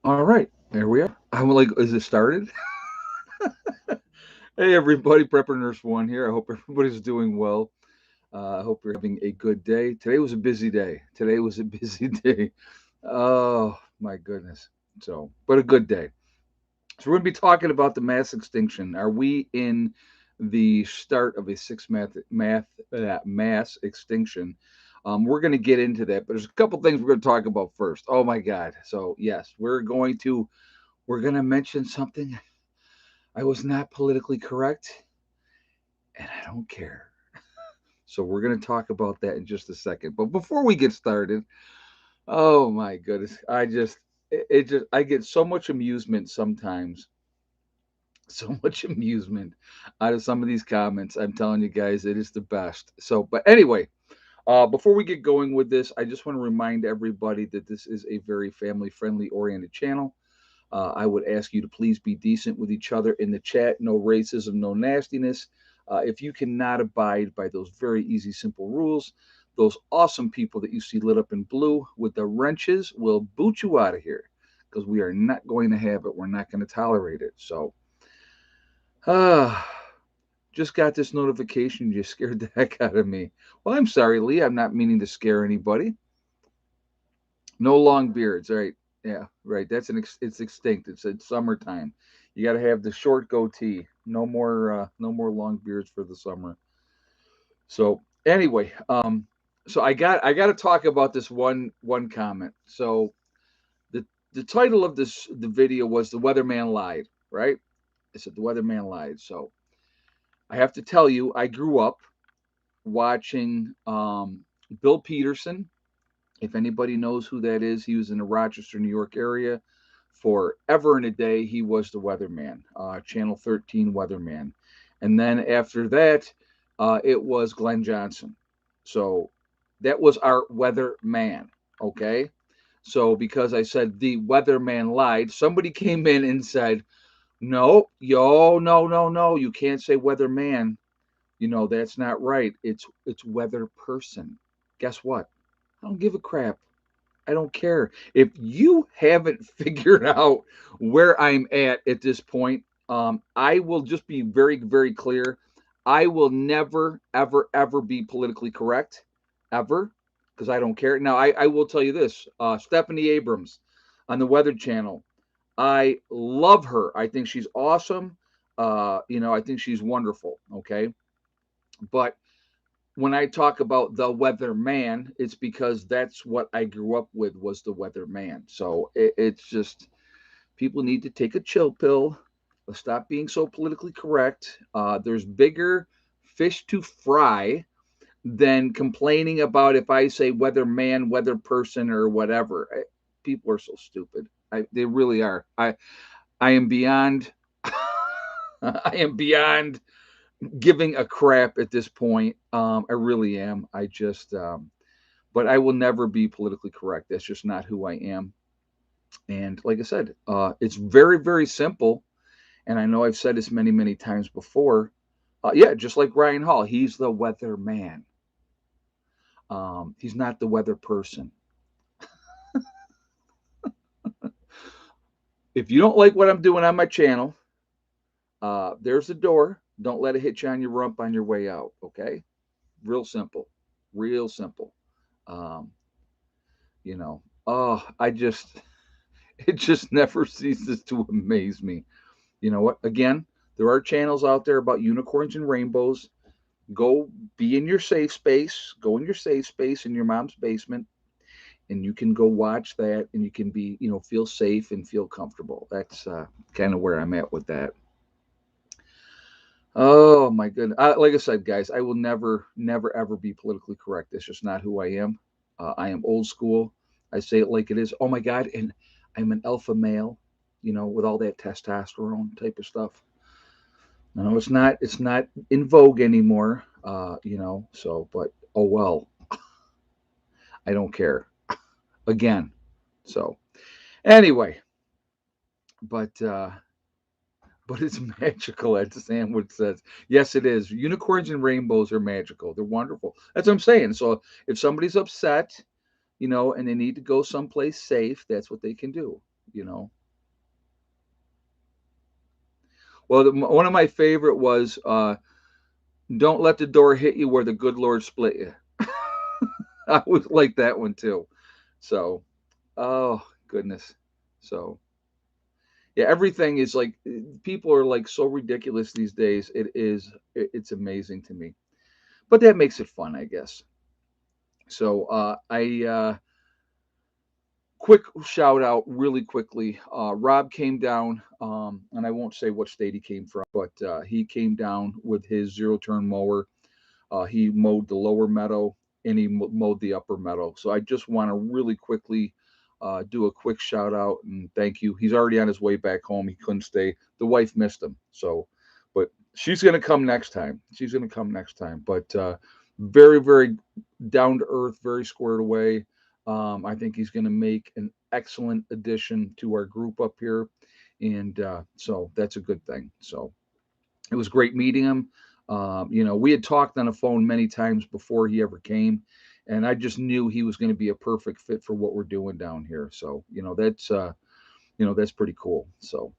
All right, there we are. I'm like, is it started? Hey, everybody, Prepper Nurse One here. I hope everybody's doing well. I hope you're having a good day. Today was a busy day. Today was a busy day. Oh my goodness. But a good day. So we're going to be talking about the mass extinction. Are we in the start of a mass extinction? We're going to get into that, but there's a couple things we're going to talk about first. Oh my God! So yes, we're going to mention something. I was not politically correct, and I don't care. So we're going to talk about that in just a second. But before we get started, oh my goodness, I get so much amusement sometimes, so much amusement out of some of these comments. I'm telling you guys, it is the best. But anyway, before we get going with this, I just want to remind everybody that this is a very family friendly oriented channel. I would ask you to please be decent with each other in the chat. No racism, no nastiness. If you cannot abide by those very easy, simple rules, those awesome people that you see lit up in blue with the wrenches will boot you out of here because we are not going to have it. We're not going to tolerate it. Uh, just got this notification. You scared the heck out of me. Well, I'm sorry, Lee. I'm not meaning to scare anybody. No long beards. All right. Yeah, right. It's extinct. It's summertime. You got to have the short goatee. No more long beards for the summer. So anyway, so I got to talk about this one comment. So the title of the video was "The Weatherman Lied," right? I said the Weatherman lied. So I have to tell you, I grew up watching Bill Peterson. If anybody knows who that is, he was in the Rochester, New York area forever and a day. He was the weatherman, Channel 13 weatherman. And then after that, it was Glenn Johnson. So that was our weatherman. Okay. So because I said the weatherman lied, somebody came in and said, no, no, you can't say weatherman. That's not right. It's weather person. Guess what? I don't give a crap. I don't care. If you haven't figured out where I'm at this point, I will just be very, very clear. I will never, ever, ever be politically correct, ever, because I don't care. Now, I will tell you this Stephanie Abrams on the Weather Channel. I love her. I think she's awesome. I think she's wonderful. Okay. But when I talk about the weatherman, it's because that's what I grew up with was the weatherman. So it's just people need to take a chill pill. Let's stop being so politically correct. There's bigger fish to fry than complaining about if I say weatherman, weather person, or whatever. People are so stupid. They really are. I am beyond. I am beyond giving a crap at this point. I really am. But I will never be politically correct. That's just not who I am. And like I said, it's very, very simple. And I know I've said this many, many times before. Yeah, just like Ryan Hall, he's the weather man. He's not the weather person. If you don't like what I'm doing on my channel, there's the door. Don't let it hit you on your rump on your way out. Okay, real simple, real simple. Um, I just it just never ceases to amaze me. You know what? Again, there are channels out there about unicorns and rainbows. Go be in your safe space. Go in your safe space in your mom's basement, and you can go watch that, and you can be, feel safe and feel comfortable. That's kind of where I'm at with that. Oh my goodness! Like I said, guys, I will never, never, ever be politically correct. That's just not who I am. I am old school. I say it like it is. Oh my God! And I'm an alpha male, with all that testosterone type of stuff. No, it's not. It's not in vogue anymore. So, but oh well. I don't care. Again. So anyway, but it's magical, as Sandwood says. Yes, it is. Unicorns and rainbows are magical. They're wonderful. That's what I'm saying. So if somebody's upset, and they need to go someplace safe, that's what they can do. you know. Well, one of my favorite was "Don't let the door hit you where the good Lord split you." I was like that one too. So, oh goodness. So yeah, everything is like people are like so ridiculous these days. It's amazing to me. But that makes it fun, I guess. So I quick shout out really quickly. Rob came down, and I won't say what state he came from, but he came down with his zero turn mower. He mowed the lower meadow and he mowed the upper meadow. So I just want to really quickly do a quick shout out and thank you. He's already on his way back home. He couldn't stay. The wife missed him. So, but she's going to come next time. She's going to come next time. But very, very down to earth, very squared away. I think he's going to make an excellent addition to our group up here. And so that's a good thing. So it was great meeting him. We had talked on the phone many times before he ever came, and I just knew he was going to be a perfect fit for what we're doing down here. So, that's pretty cool. So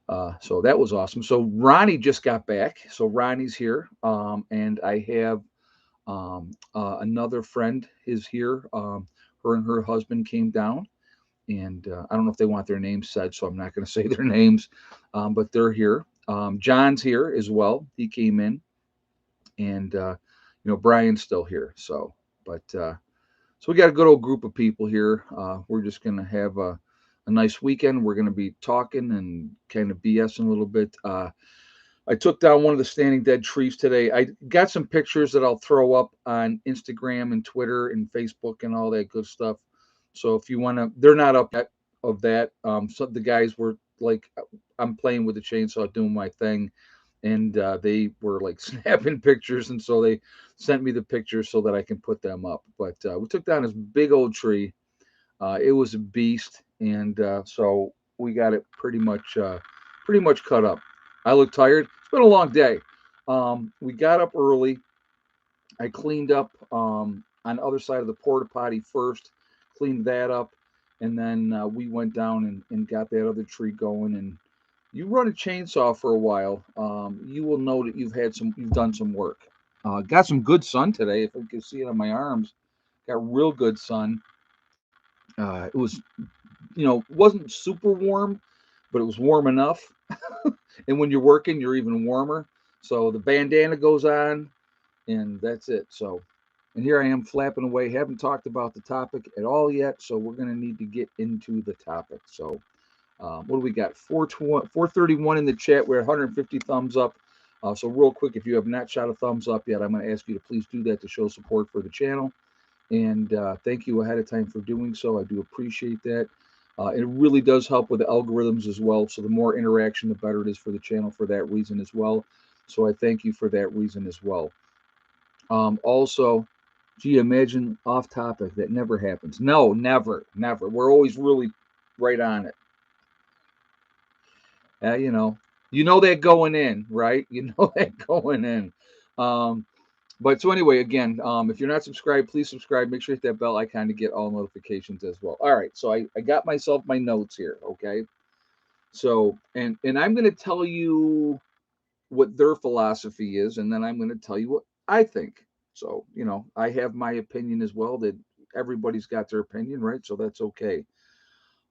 that was awesome. So Ronnie just got back. So Ronnie's here, and I have another friend is here. Her and her husband came down, and I don't know if they want their names said, so I'm not going to say their names, but they're here. John's here as well. He came in, and Brian's still here. So we got a good old group of people here. We're just going to have a nice weekend. We're going to be talking and kind of BSing a little bit. I took down one of the standing dead trees today. I got some pictures that I'll throw up on Instagram and Twitter and Facebook and all that good stuff. So if you want to, they're not up yet of that. So the guys were like, I'm playing with the chainsaw, doing my thing, and they were like snapping pictures, and so they sent me the pictures so that I can put them up. But we took down this big old tree. It was a beast, and so we got it pretty much cut up. I look tired. It's been a long day. We got up early. I cleaned up on the other side of the porta potty first, cleaned that up, and then we went down and got that other tree going. And you run a chainsaw for a while, you will know that you've done some work. Got some good sun today. If you can see it on my arms, got real good sun. It was, wasn't super warm, but it was warm enough. And when you're working, you're even warmer. So the bandana goes on, and that's it. So, and here I am flapping away. Haven't talked about the topic at all yet, so we're going to need to get into the topic. So, what do we got? 431 in the chat. We're at 150 thumbs up. So, real quick, if you have not shot a thumbs up yet, I'm going to ask you to please do that to show support for the channel. And thank you ahead of time for doing so. I do appreciate that. It really does help with the algorithms as well. So the more interaction, the better it is for the channel for that reason as well. So I thank you for that reason as well. Also, gee, imagine off topic. That never happens. No, never, never. We're always really right on it. You know that going in, right? You know that going in. Um, But so anyway, again, if you're not subscribed, please subscribe. Make sure you hit that bell icon to get all notifications as well. All right, so I got myself my notes here. Okay, so and I'm going to tell you what their philosophy is, and then I'm going to tell you what I think. So I have my opinion as well. That everybody's got their opinion, right? So that's okay.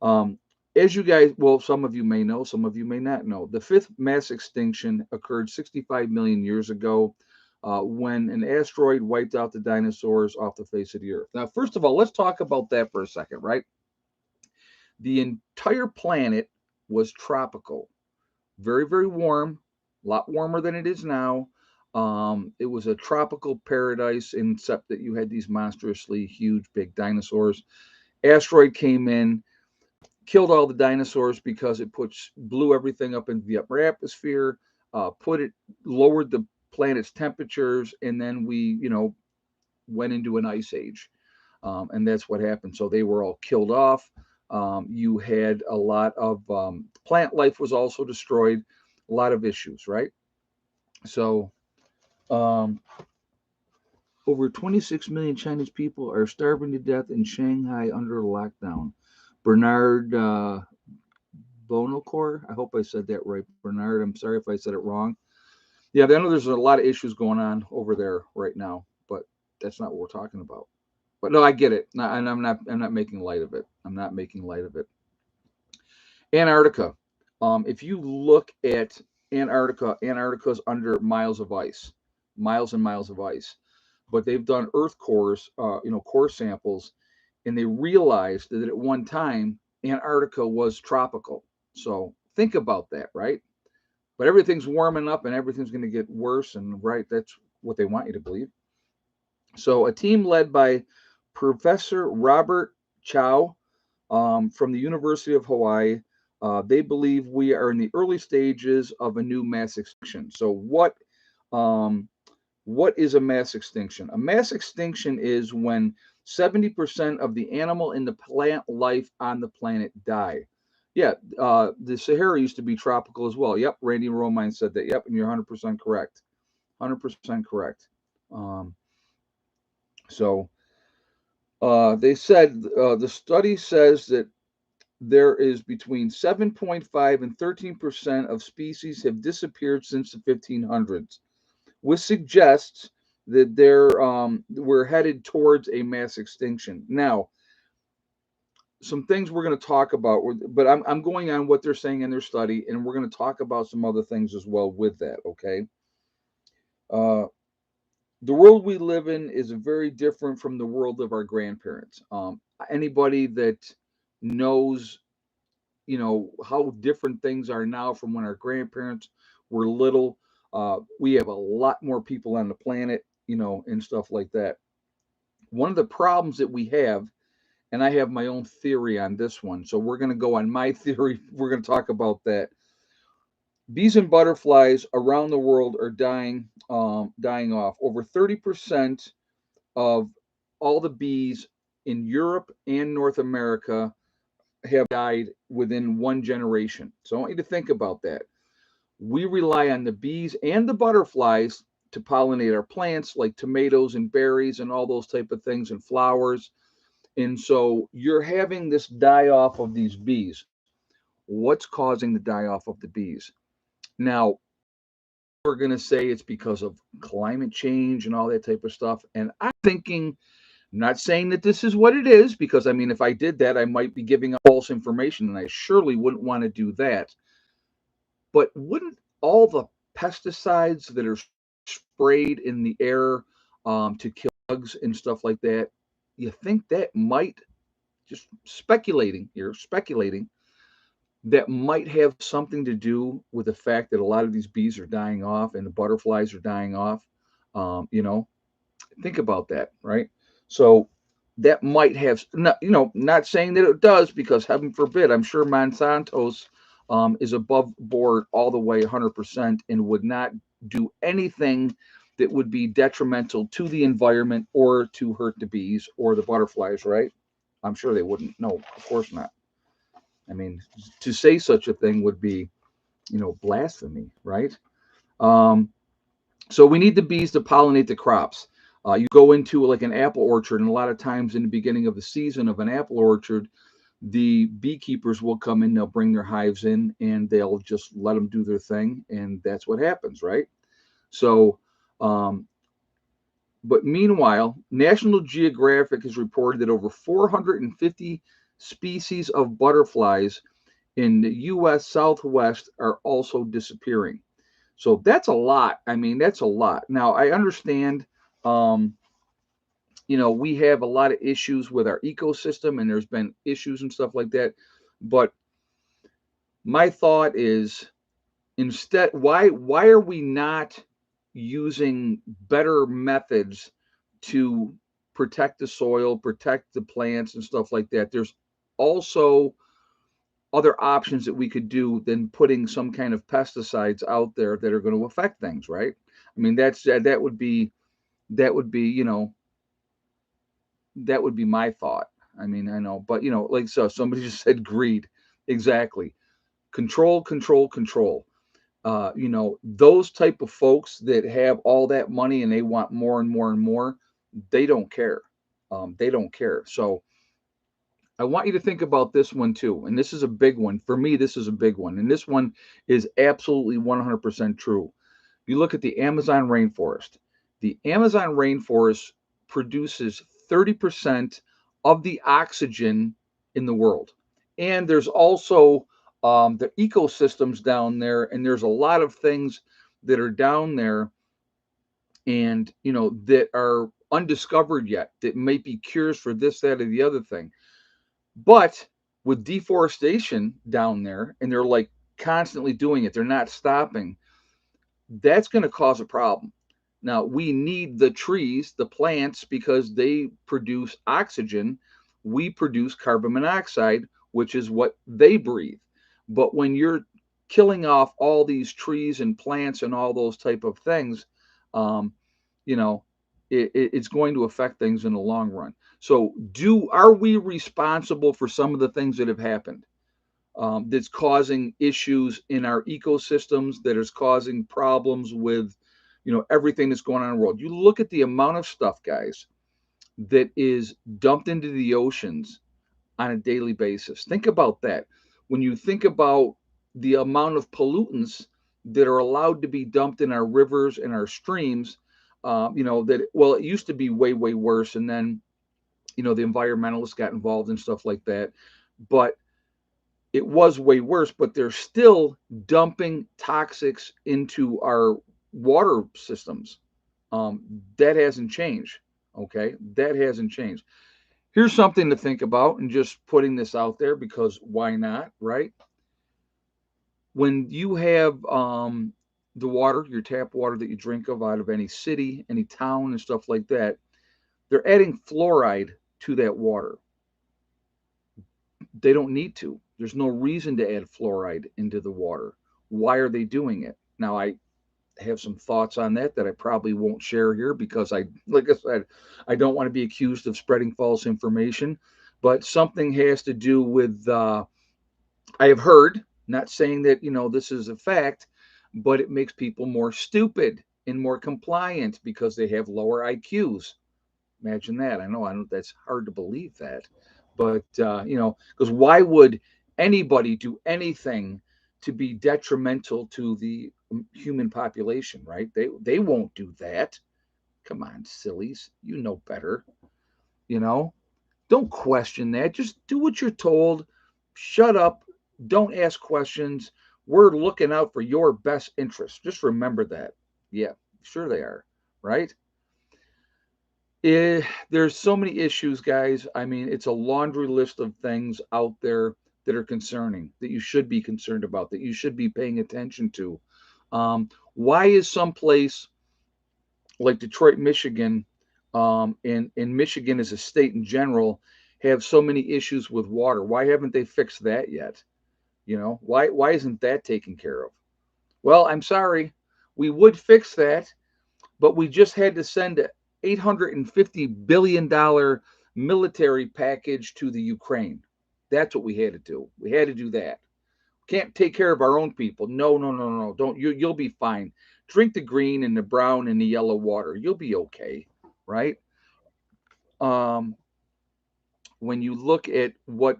Um, as you guys, well, some of you may know, some of you may not know, the fifth mass extinction occurred 65 million years ago when an asteroid wiped out the dinosaurs off the face of the earth. Now, first of all, let's talk about that for a second, right? The entire planet was tropical, very, very warm, a lot warmer than it is now. It was a tropical paradise, except that you had these monstrously huge, big dinosaurs. Asteroid came in, killed all the dinosaurs because it blew everything up into the upper atmosphere, lowered the planet's temperatures, and then we, went into an ice age, and that's what happened. So they were all killed off. You had a lot of plant life was also destroyed, a lot of issues, right? So um, over 26 million Chinese people are starving to death in Shanghai under lockdown. Bernard Bonocore. I hope I said that right, Bernard. I'm sorry if I said it wrong. Yeah, I know there's a lot of issues going on over there right now, but that's not what we're talking about. But no, I get it, and I'm not making light of it. I'm not making light of it. Antarctica. If you look at Antarctica, Antarctica's under miles of ice, miles and miles of ice. But they've done Earth cores, core samples, and they realized that at one time Antarctica was tropical. So think about that, right? But everything's warming up and everything's going to get worse, and right, that's what they want you to believe. So a team led by Professor Robert Chow from the University of Hawaii. They believe we are in the early stages of a new mass extinction. So, um, what is a mass extinction? A mass extinction is when 70% of the animal and the plant life on the planet die. Yeah, the Sahara used to be tropical as well. Yep, Randy Romine said that. Yep, and you're 100% correct. 100% correct. Um, so they said the study says that there is between 7.5 and 13% of species have disappeared since the 1500s, which suggests that we're headed towards a mass extinction. Now, some things we're going to talk about, but I'm going on what they're saying in their study, and we're going to talk about some other things as well with that, okay? Uh, the world we live in is very different from the world of our grandparents. Anybody that knows how different things are now from when our grandparents were little. We have a lot more people on the planet, and stuff like that. One of the problems that we have, and I have my own theory on this one, so we're going to go on my theory. We're going to talk about that. Bees and butterflies around the world are dying off. Over 30% of all the bees in Europe and North America have died within one generation. So I want you to think about that. We rely on the bees and the butterflies to pollinate our plants like tomatoes and berries and all those type of things and flowers. And so you're having this die off of these bees. What's causing the die off of the bees? Now, we're going to say it's because of climate change and all that type of stuff. And I'm thinking, I'm not saying that this is what it is, because I mean, if I did that, I might be giving up false information, and I surely wouldn't want to do that. But wouldn't all the pesticides that are sprayed in the air to kill bugs and stuff like that, you think that might, just speculating here, speculating, that might have something to do with the fact that a lot of these bees are dying off and the butterflies are dying off? Um, you know, think about that, right? So that might have, not saying that it does, because heaven forbid, I'm sure Monsanto's is above board all the way 100% and would not do anything that would be detrimental to the environment or to hurt the bees or the butterflies, right? I'm sure they wouldn't. No, of course not. I mean, to say such a thing would be, blasphemy, right? Um, so we need the bees to pollinate the crops. You go into like an apple orchard, and a lot of times in the beginning of the season of an apple orchard, the beekeepers will come in, they'll bring their hives in, and they'll just let them do their thing, and that's what happens, right? So, um, but meanwhile, National Geographic has reported that over 450 species of butterflies in the U.S. Southwest are also disappearing. So that's a lot. I mean, that's a lot. Now, I understand, um, we have a lot of issues with our ecosystem, and there's been issues and stuff like that. But my thought is, instead, why are we not using better methods to protect the soil, protect the plants and stuff like that? There's also other options that we could do than putting some kind of pesticides out there that are going to affect things, right? I mean, that would be that would be my thought. I mean, I know, but like, so somebody just said greed. Exactly. Control, control, control. Those type of folks that have all that money and they want more and more and more, they don't care. They don't care. So I want you to think about this one too. And this is a big one. For me, this is a big one. And this one is absolutely 100% true. You look at the Amazon rainforest. The Amazon rainforest produces 30% of the oxygen in the world. And there's also the ecosystems down there, and there's a lot of things that are down there and that are undiscovered yet that may be cures for this, that, or the other thing. But with deforestation down there, and they're like constantly doing it, they're not stopping, that's going to cause a problem. Now, we need the trees, the plants, because they produce oxygen. We produce carbon monoxide, which is what they breathe. But when you're killing off all these trees and plants and all those type of things, um, you know, it's going to affect things in the long run. So, are we responsible for some of the things that have happened? That's causing issues in our ecosystems, that is causing problems with, everything that's going on in the world. You look at the amount of stuff, guys, that is dumped into the oceans on a daily basis. Think about that. When you think about the amount of pollutants that are allowed to be dumped in our rivers and our streams, that, well, it used to be way, way worse. And then, the environmentalists got involved and stuff like that. But it was way worse, but they're still dumping toxics into our water systems. That hasn't changed. Okay, that hasn't changed. Here's something to think about, and just putting this out there because why not, right? When you have the water, your tap water that you drink of out of any city, any town, and stuff like that, they're adding fluoride to that water. They don't need to. There's no reason to add fluoride into the water. Why are they doing it? Now, I have some thoughts on that I probably won't share here because like I said, I don't want to be accused of spreading false information. But something has to do with, I have heard, not saying that, this is a fact, but it makes people more stupid and more compliant because they have lower IQs. Imagine that. I know that's hard to believe that, but because why would anybody do anything to be detrimental to the human population, right? They won't do that. Come on, sillies, you know better. You know, don't question that. Just do what you're told. Shut up. Don't ask questions. We're looking out for your best interest. Just remember that. Yeah, sure they are, right? There's so many issues, guys. I mean, it's a laundry list of things out there that are concerning, that you should be concerned about, that you should be paying attention to. Why is some place like Detroit, Michigan, and Michigan as a state in general, have so many issues with water? Why haven't they fixed that yet? Why isn't that taken care of? Well, I'm sorry, we would fix that, but we just had to send a $850 billion military package to the Ukraine. That's what we had to do. We had to do that. Can't take care of our own people. No, no, no, no. Don't you? You'll be fine. Drink the green and the brown and the yellow water. You'll be okay, right? Um, when you look at what,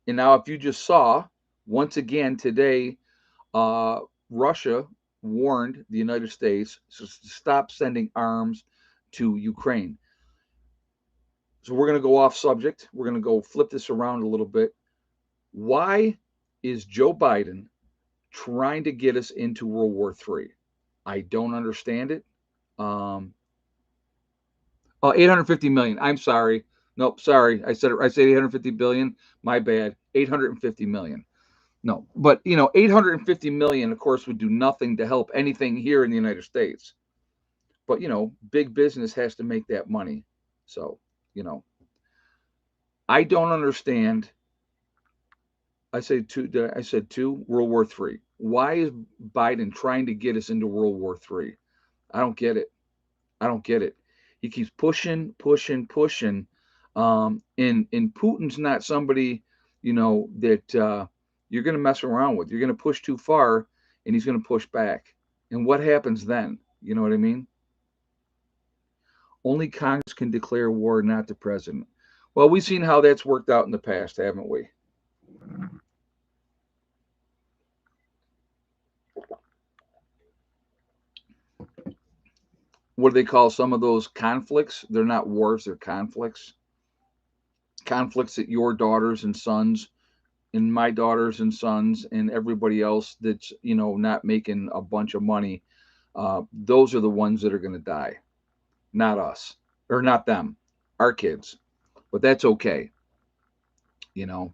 and now if you just saw once again today, uh, Russia warned the United States to stop sending arms to Ukraine. So we're going to go off subject. We're going to go flip this around a little bit. Why is Joe Biden trying to get us into World War III? I don't understand it. Um, 850 million. I'm sorry. Nope, sorry. I said 850 billion. My bad. 850 million. No, but 850 million, of course, would do nothing to help anything here in the United States. But big business has to make that money. So, you know, I don't understand. I said two. World War III. Why is Biden trying to get us into World War III? I don't get it. I don't get it. He keeps pushing, pushing, pushing. And Putin's not somebody, that you're going to mess around with. You're going to push too far, and he's going to push back. And what happens then? You know what I mean? Only Congress can declare war, not the president. Well, we've seen how that's worked out in the past, haven't we? What do they call some of those conflicts? They're not wars, they're conflicts. Conflicts that your daughters and sons and my daughters and sons and everybody else that's, not making a bunch of money, those are the ones that are going to die, not us or not them, our kids. But that's okay, you know.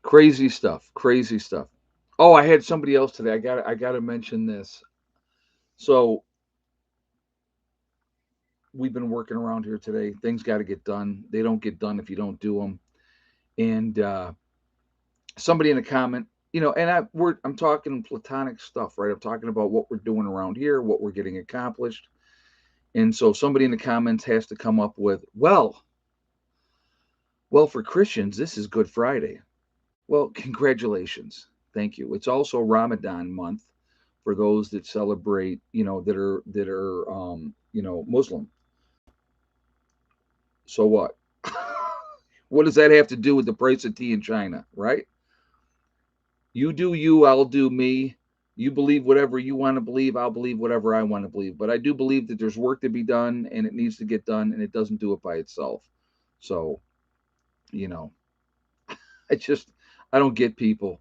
Crazy stuff, crazy stuff. Oh, I had somebody else today. I got to mention this. So we've been working around here today. Things got to get done. They don't get done if you don't do them. And somebody in a comment, and I'm talking platonic stuff, right? I'm talking about what we're doing around here, what we're getting accomplished. And so somebody in the comments has to come up with, well, for Christians, this is Good Friday. Well, congratulations. Thank you. It's also Ramadan month for those that celebrate, that are Muslim. So what? What does that have to do with the price of tea in China, right? You do you, I'll do me. You believe whatever you want to believe, I'll believe whatever I want to believe. But I do believe that there's work to be done and it needs to get done and it doesn't do it by itself. So, you know, I just I don't get people.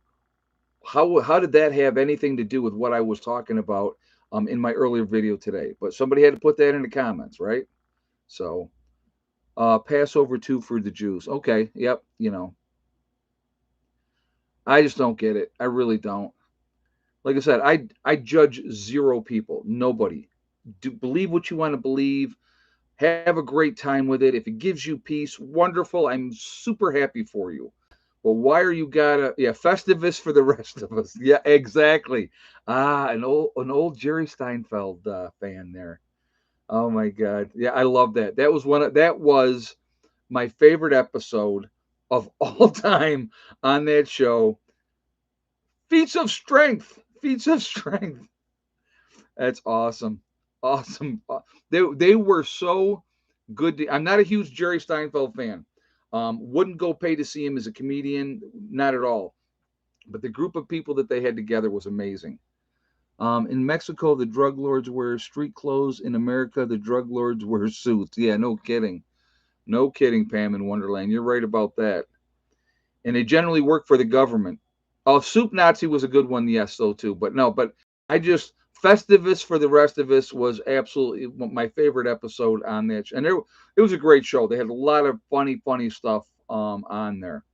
How did that have anything to do with what I was talking about in my earlier video today? But somebody had to put that in the comments, right? So, Passover too for the Jews. Okay, yep, I just don't get it. I really don't. Like I said, I judge zero people. Nobody. Do believe what you want to believe. Have a great time with it. If it gives you peace, wonderful. I'm super happy for you. Well, why are you gotta Festivus for the rest of us? Yeah, exactly. An old Jerry Steinfeld fan there. Oh my God. Yeah, I love that. That was my favorite episode of all time on that show. Feats of strength. Feats of strength. That's awesome. Awesome. They were so good. I'm not a huge Jerry Steinfeld fan. Wouldn't go pay to see him as a comedian, not at all. But the group of people that they had together was amazing. In Mexico, the drug lords wear street clothes. In America, the drug lords wear suits. Yeah, no kidding. No kidding, Pam in Wonderland. You're right about that. And they generally work for the government. Oh, Soup Nazi was a good one, yes, though too. But no, but I just Festivus for the rest of us was absolutely my favorite episode on that, and it was a great show. They had a lot of funny stuff on there.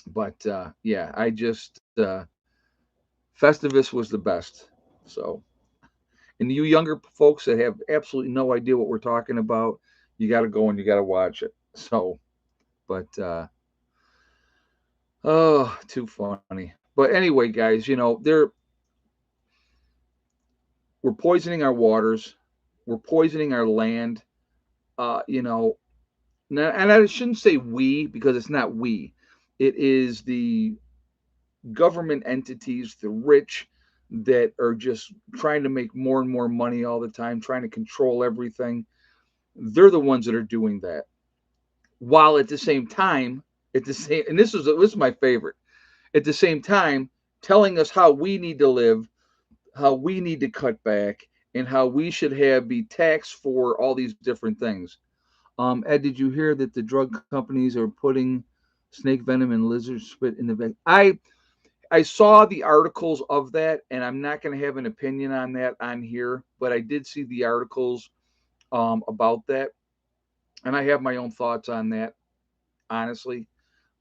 But yeah, I just Festivus was the best. So, and you younger folks that have absolutely no idea what we're talking about, you got to go and you got to watch it. So, but oh, too funny. But anyway, guys, we're poisoning our waters, we're poisoning our land. You know, and I shouldn't say we because it's not we. It is the government entities, the rich, that are just trying to make more and more money all the time, trying to control everything. They're the ones that are doing that. While at the same time, and this is my favorite. At the same time, telling us how we need to live, how we need to cut back, and how we should have be taxed for all these different things. Ed, did you hear that the drug companies are putting snake venom and lizard spit in the bag? I saw the articles of that, and I'm not going to have an opinion on that on here, but I did see the articles about that, and I have my own thoughts on that, honestly.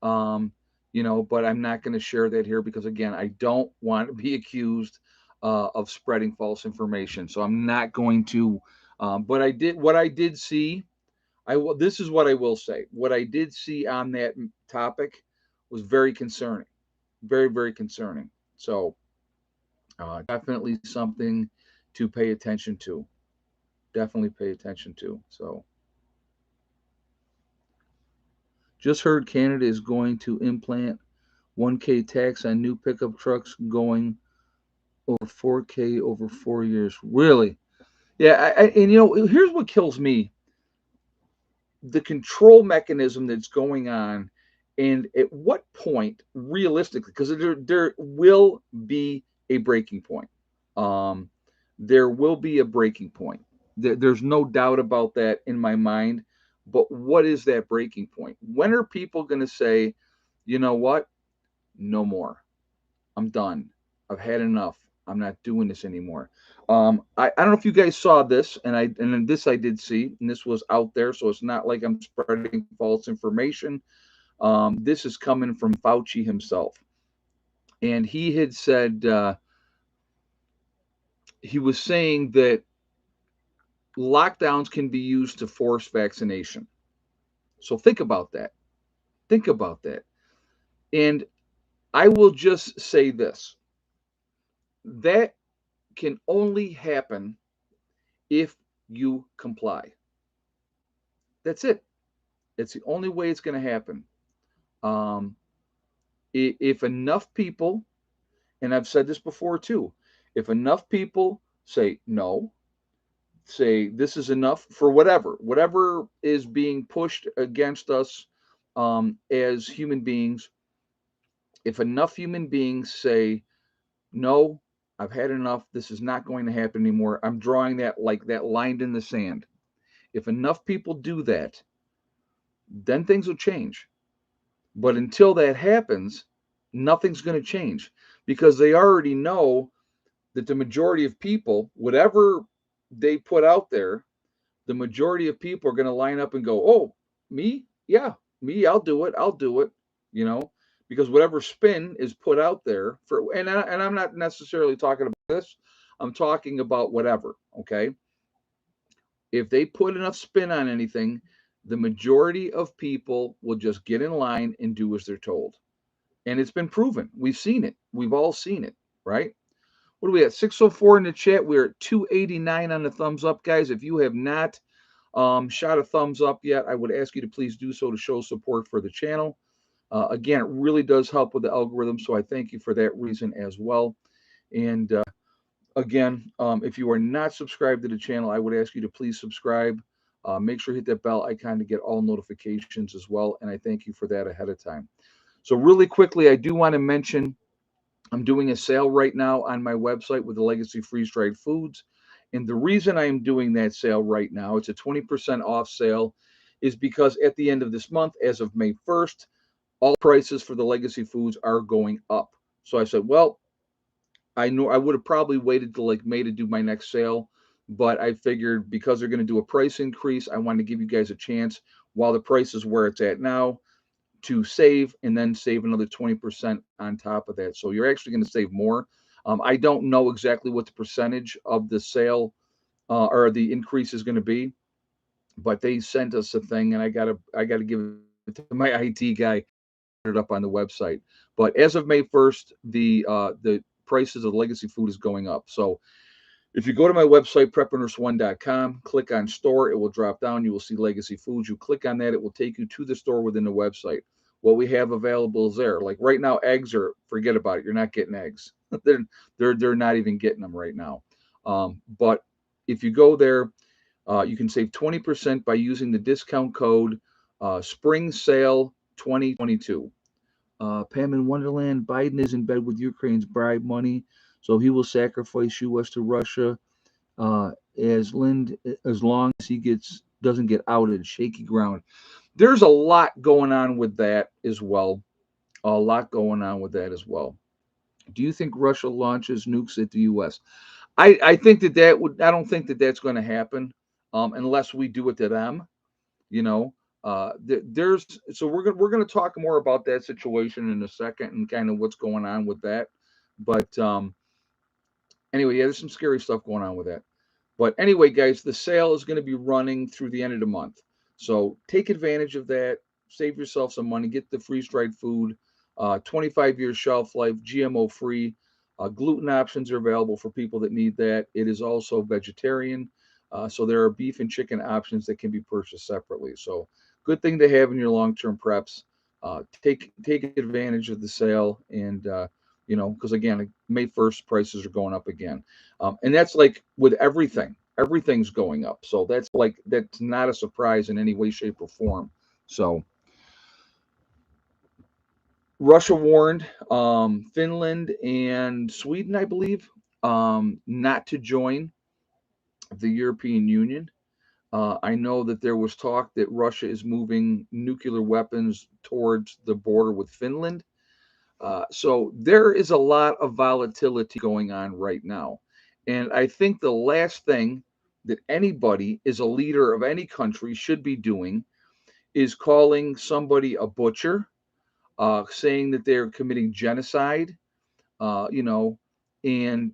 Um, but I'm not going to share that here because again, I don't want to be accused of spreading false information. So I'm not going to. But what I did see. This is what I will say. What I did see on that topic was very concerning, very very concerning. So definitely something to pay attention to. Definitely pay attention to. So just heard Canada is going to implant 1K tax on new pickup trucks going over 4K over 4 years. Really? Yeah. And here's what kills me. the control mechanism that's going on, and at what point, realistically, because there will be a breaking point. Um, there will be a breaking point. There's no doubt about that in my mind. But what is that breaking point? When are people going to say, you know what? No more. I'm done. I've had enough. I'm not doing this anymore. I don't know if you guys saw this, and this I did see, and this was out there, so it's not like I'm spreading false information. This is coming from Fauci himself, and he had said he was saying that lockdowns can be used to force vaccination. So think about that. Think about that. And I will just say this: that can only happen if you comply. That's it. It's the only way it's going to happen. Um, if enough people, and I've said this before too, if enough people say no, say this is enough for whatever is being pushed against us as human beings, if enough human beings say no, I've had enough, this is not going to happen anymore, I'm drawing that like that line in the sand. If enough people do that, then things will change. But until that happens, nothing's going to change because they already know that the majority of people, whatever they put out there, the majority of people are going to line up and go, "Oh, me? Yeah, me, I'll do it. I'll do it." You know, because whatever spin is put out there for, and I'm not necessarily talking about this. I'm talking about whatever. Okay, if they put enough spin on anything, the majority of people will just get in line and do as they're told. And it's been proven. We've seen it. We've all seen it, right? What are we at? 604 in the chat. We're at 289 on the thumbs up, guys. If you have not shot a thumbs up yet, I would ask you to please do so to show support for the channel. Again, it really does help with the algorithm, so I thank you for that reason as well. And again, if you are not subscribed to the channel, I would ask you to please subscribe. Make sure you hit that bell icon to get all notifications as well, and I thank you for that ahead of time. So really quickly, I do want to mention I'm doing a sale right now on my website with the Legacy Freeze-Dried Foods. And the reason I am doing that sale right now, it's a 20% off sale, is because at the end of this month, as of May 1st, all prices for the Legacy Foods are going up. So I said, well, I know I would have probably waited till like May to do my next sale, but I figured because they're going to do a price increase, I wanted to give you guys a chance while the price is where it's at now to save and then save another 20% on top of that. So you're actually going to save more. I don't know exactly what the percentage of the sale or the increase is going to be, but they sent us a thing, and I gotta give it to my IT guy. It up on the website. But as of May 1st, the prices of legacy food is going up. So if you go to my website, preppernurse1.com, click on store, it will drop down. You will see Legacy Foods. You click on that, it will take you to the store within the website. What we have available is there. Like right now, eggs are, forget about it. You're not getting eggs. they're not even getting them right now. But if you go there, you can save 20% by using the discount code Spring Sale 2022. Pam in Wonderland, Biden is in bed with Ukraine's bribe money, so he will sacrifice U.S. to Russia uh, as long as he doesn't get outed. Shaky ground. There's a lot going on with that as well. A lot going on with that as well. Do you think Russia launches nukes at the U.S.? I think that would. I don't think that that's going to happen unless we do it to them. You know, there's so we're gonna talk more about that situation in a second and kind of what's going on with that. But anyway, yeah, there's some scary stuff going on with that. But anyway, guys, the sale is going to be running through the end of the month. So take advantage of that. Save yourself some money. Get the freeze-dried food. 25 years shelf life, GMO free. Gluten options are available for people that need that. It is also vegetarian. So there are beef and chicken options that can be purchased separately. So good thing to have in your long-term preps. Take advantage of the sale, and because again, May 1st prices are going up again, and that's like with everything. Everything's going up. So that's not a surprise in any way, shape, or form. So Russia warned Finland and Sweden, I believe, not to join the European Union. I know that there was talk that Russia is moving nuclear weapons towards the border with Finland. So there is a lot of volatility going on right now. And I think the last thing that anybody, is a leader of any country, should be doing is calling somebody a butcher, saying that they're committing genocide, you know, and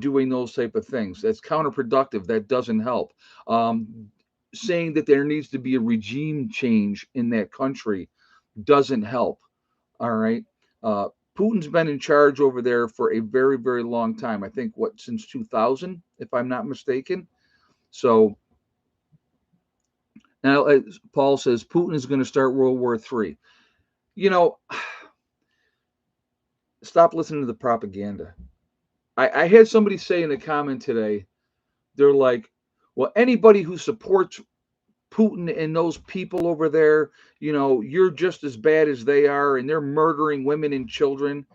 doing those type of things. That's counterproductive. That doesn't help. Saying that there needs to be a regime change in that country doesn't help. All right. Uh, Putin's been in charge over there for a very, very long time. I think what, since 2000, if I'm not mistaken. So now, as Paul says, Putin is going to start World War III. You know, stop listening to the propaganda. I had somebody say in a comment today, they're like, well, anybody who supports Putin and those people over there, you're just as bad as they are, and they're murdering women and children.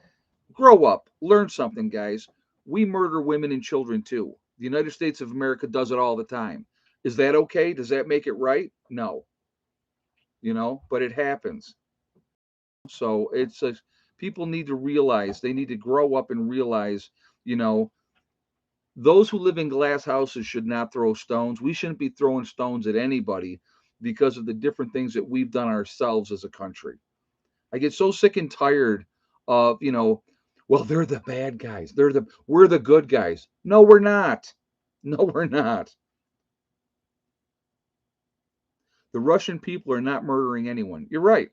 Grow up, learn something, guys. We murder women and children too. The United States of America does it all the time. Is that okay? Does that make it right? No, but it happens. So people need to realize, they need to grow up and realize, you know, those who live in glass houses should not throw stones. We shouldn't be throwing stones at anybody because of the different things that we've done ourselves as a country. I get so sick and tired of, well, they're the bad guys. We're the good guys. No, we're not. No, we're not. The Russian people are not murdering anyone. You're right.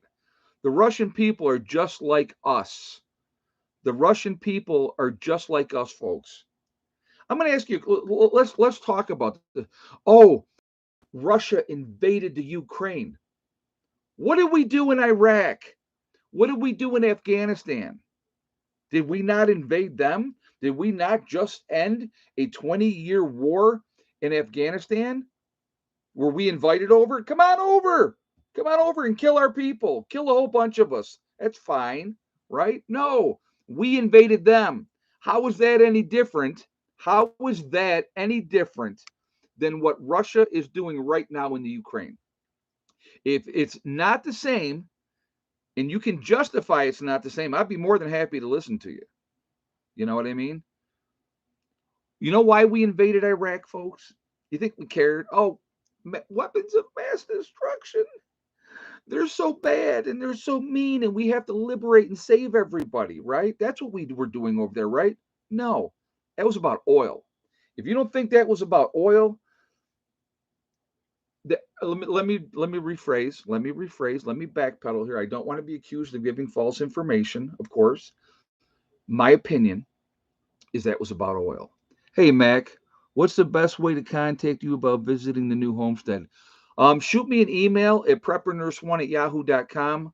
The Russian people are just like us. The Russian people are just like us, folks. I'm going to ask you. Let's talk about this. Oh, Russia invaded the Ukraine. What did we do in Iraq? What did we do in Afghanistan? Did we not invade them? Did we not just end a 20-year war in Afghanistan? Were we invited over? Come on over. Come on over and kill our people. Kill a whole bunch of us. That's fine, right? No, we invaded them. How is that any different? How is that any different than what Russia is doing right now in the Ukraine? If it's not the same, and you can justify it's not the same, I'd be more than happy to listen to you. You know what I mean? You know why we invaded Iraq, folks? You think we cared? Oh, weapons of mass destruction. They're so bad and they're so mean, and we have to liberate and save everybody, right? That's what we were doing over there, right? No, that was about oil. If you don't think that was about oil, let me rephrase. Let me backpedal here. I don't want to be accused of giving false information, of course. My opinion is that was about oil. Hey, Mac, what's the best way to contact you about visiting the new homestead? Shoot me an email at preppernurse1@yahoo.com.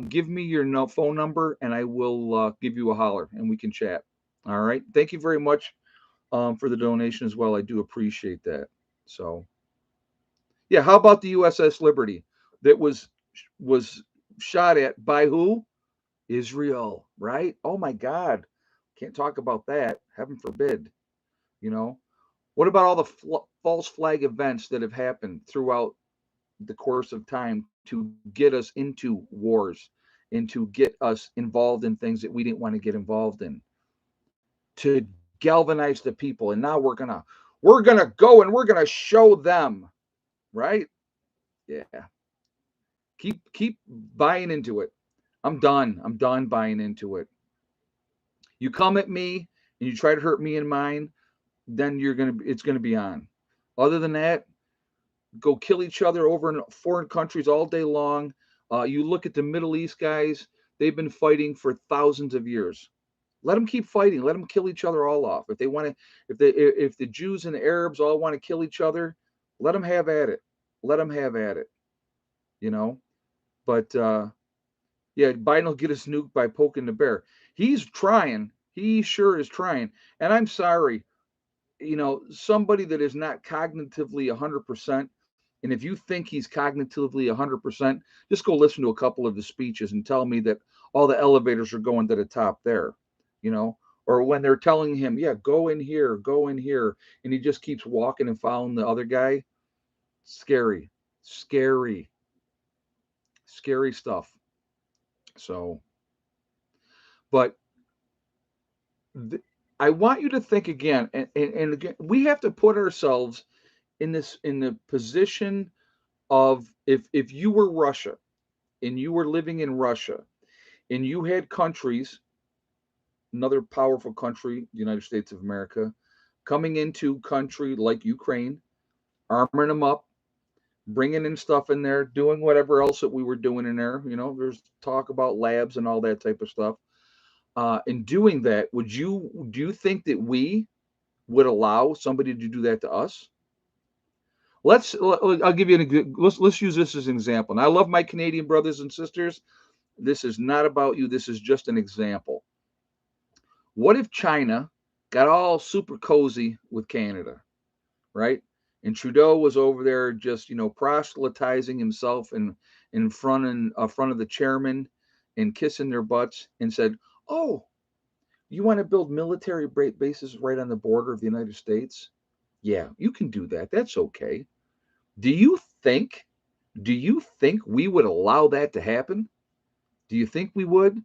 Give me your phone number, and I will give you a holler, and we can chat. All right. Thank you very much for the donation as well. I do appreciate that. So, yeah. How about the USS Liberty that was shot at by who? Israel, right? Oh my God. Can't talk about that. Heaven forbid. You know, what about all the false flag events that have happened throughout the course of time to get us into wars and to get us involved in things that we didn't want to get involved in, to galvanize the people? And now we're gonna go and we're gonna show them, right? Yeah. Keep buying into it. I'm done. I'm done buying into it. You come at me and you try to hurt me and mine, then it's gonna be on. Other than that, go kill each other over in foreign countries all day long. You look at the Middle East guys; they've been fighting for thousands of years. Let them keep fighting. Let them kill each other all off. If they want to, if the Jews and the Arabs all want to kill each other, let them have at it. Let them have at it. You know. But yeah, Biden will get us nuked by poking the bear. He's trying. He sure is trying. And I'm sorry. somebody that is not cognitively 100%. And if you think he's cognitively 100%, just go listen to a couple of his speeches and tell me that all the elevators are going to the top there, you know, or when they're telling him, yeah, go in here, and he just keeps walking and following the other guy. Scary, scary, scary stuff. So, but th- I want you to think again, and again, we have to put ourselves in the position of if you were Russia and you were living in Russia and you had countries, another powerful country, the United States of America, coming into country like Ukraine, arming them up, bringing in stuff in there, doing whatever else that we were doing in there. There's talk about labs and all that type of stuff. In doing that, do you think that we would allow somebody to do that to us? I'll give you let's use this as an example. And I love my Canadian brothers and sisters. This is not about you. This is just an example. What if China got all super cozy with Canada, right? And Trudeau was over there just, proselytizing himself in front of the chairman and kissing their butts and said, "Oh, you want to build military bases right on the border of the United States? Yeah, you can do that. That's okay." Do you think do you think we would allow that to happen? Do you think we would?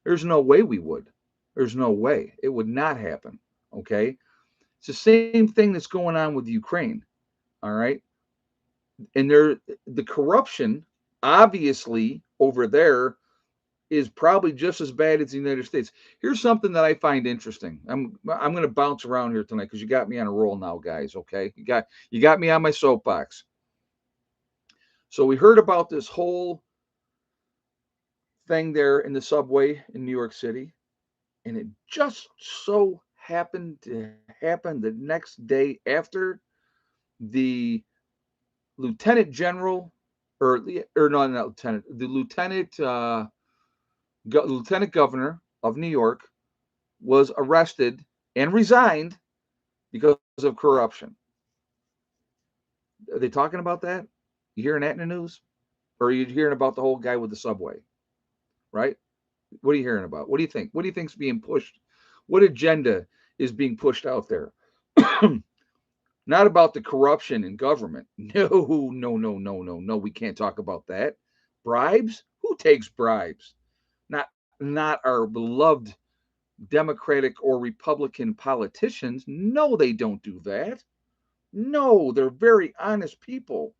There's no way we would. There's no way. It would not happen. Okay? It's the same thing that's going on with Ukraine. All right? And the corruption obviously over there is probably just as bad as the United States. Here's something that I find interesting. I'm going to bounce around here tonight because you got me on a roll now, guys. Okay, you got me on my soapbox. So we heard about this whole thing there in the subway in New York City, and it just so happened to happen the next day after the lieutenant general, or no, not lieutenant, the lieutenant governor of New York was arrested and resigned because of corruption. Are they talking about that? You hearing that in the news? Or are you hearing about the whole guy with the subway? Right? What are you hearing about? What do you think? What do you think's being pushed? What agenda is being pushed out there? Not about the corruption in government. No, no, no, no, no, no. We can't talk about that. Bribes? Who takes bribes? Not our beloved Democratic or Republican politicians. No, they don't do that. No, they're very honest people.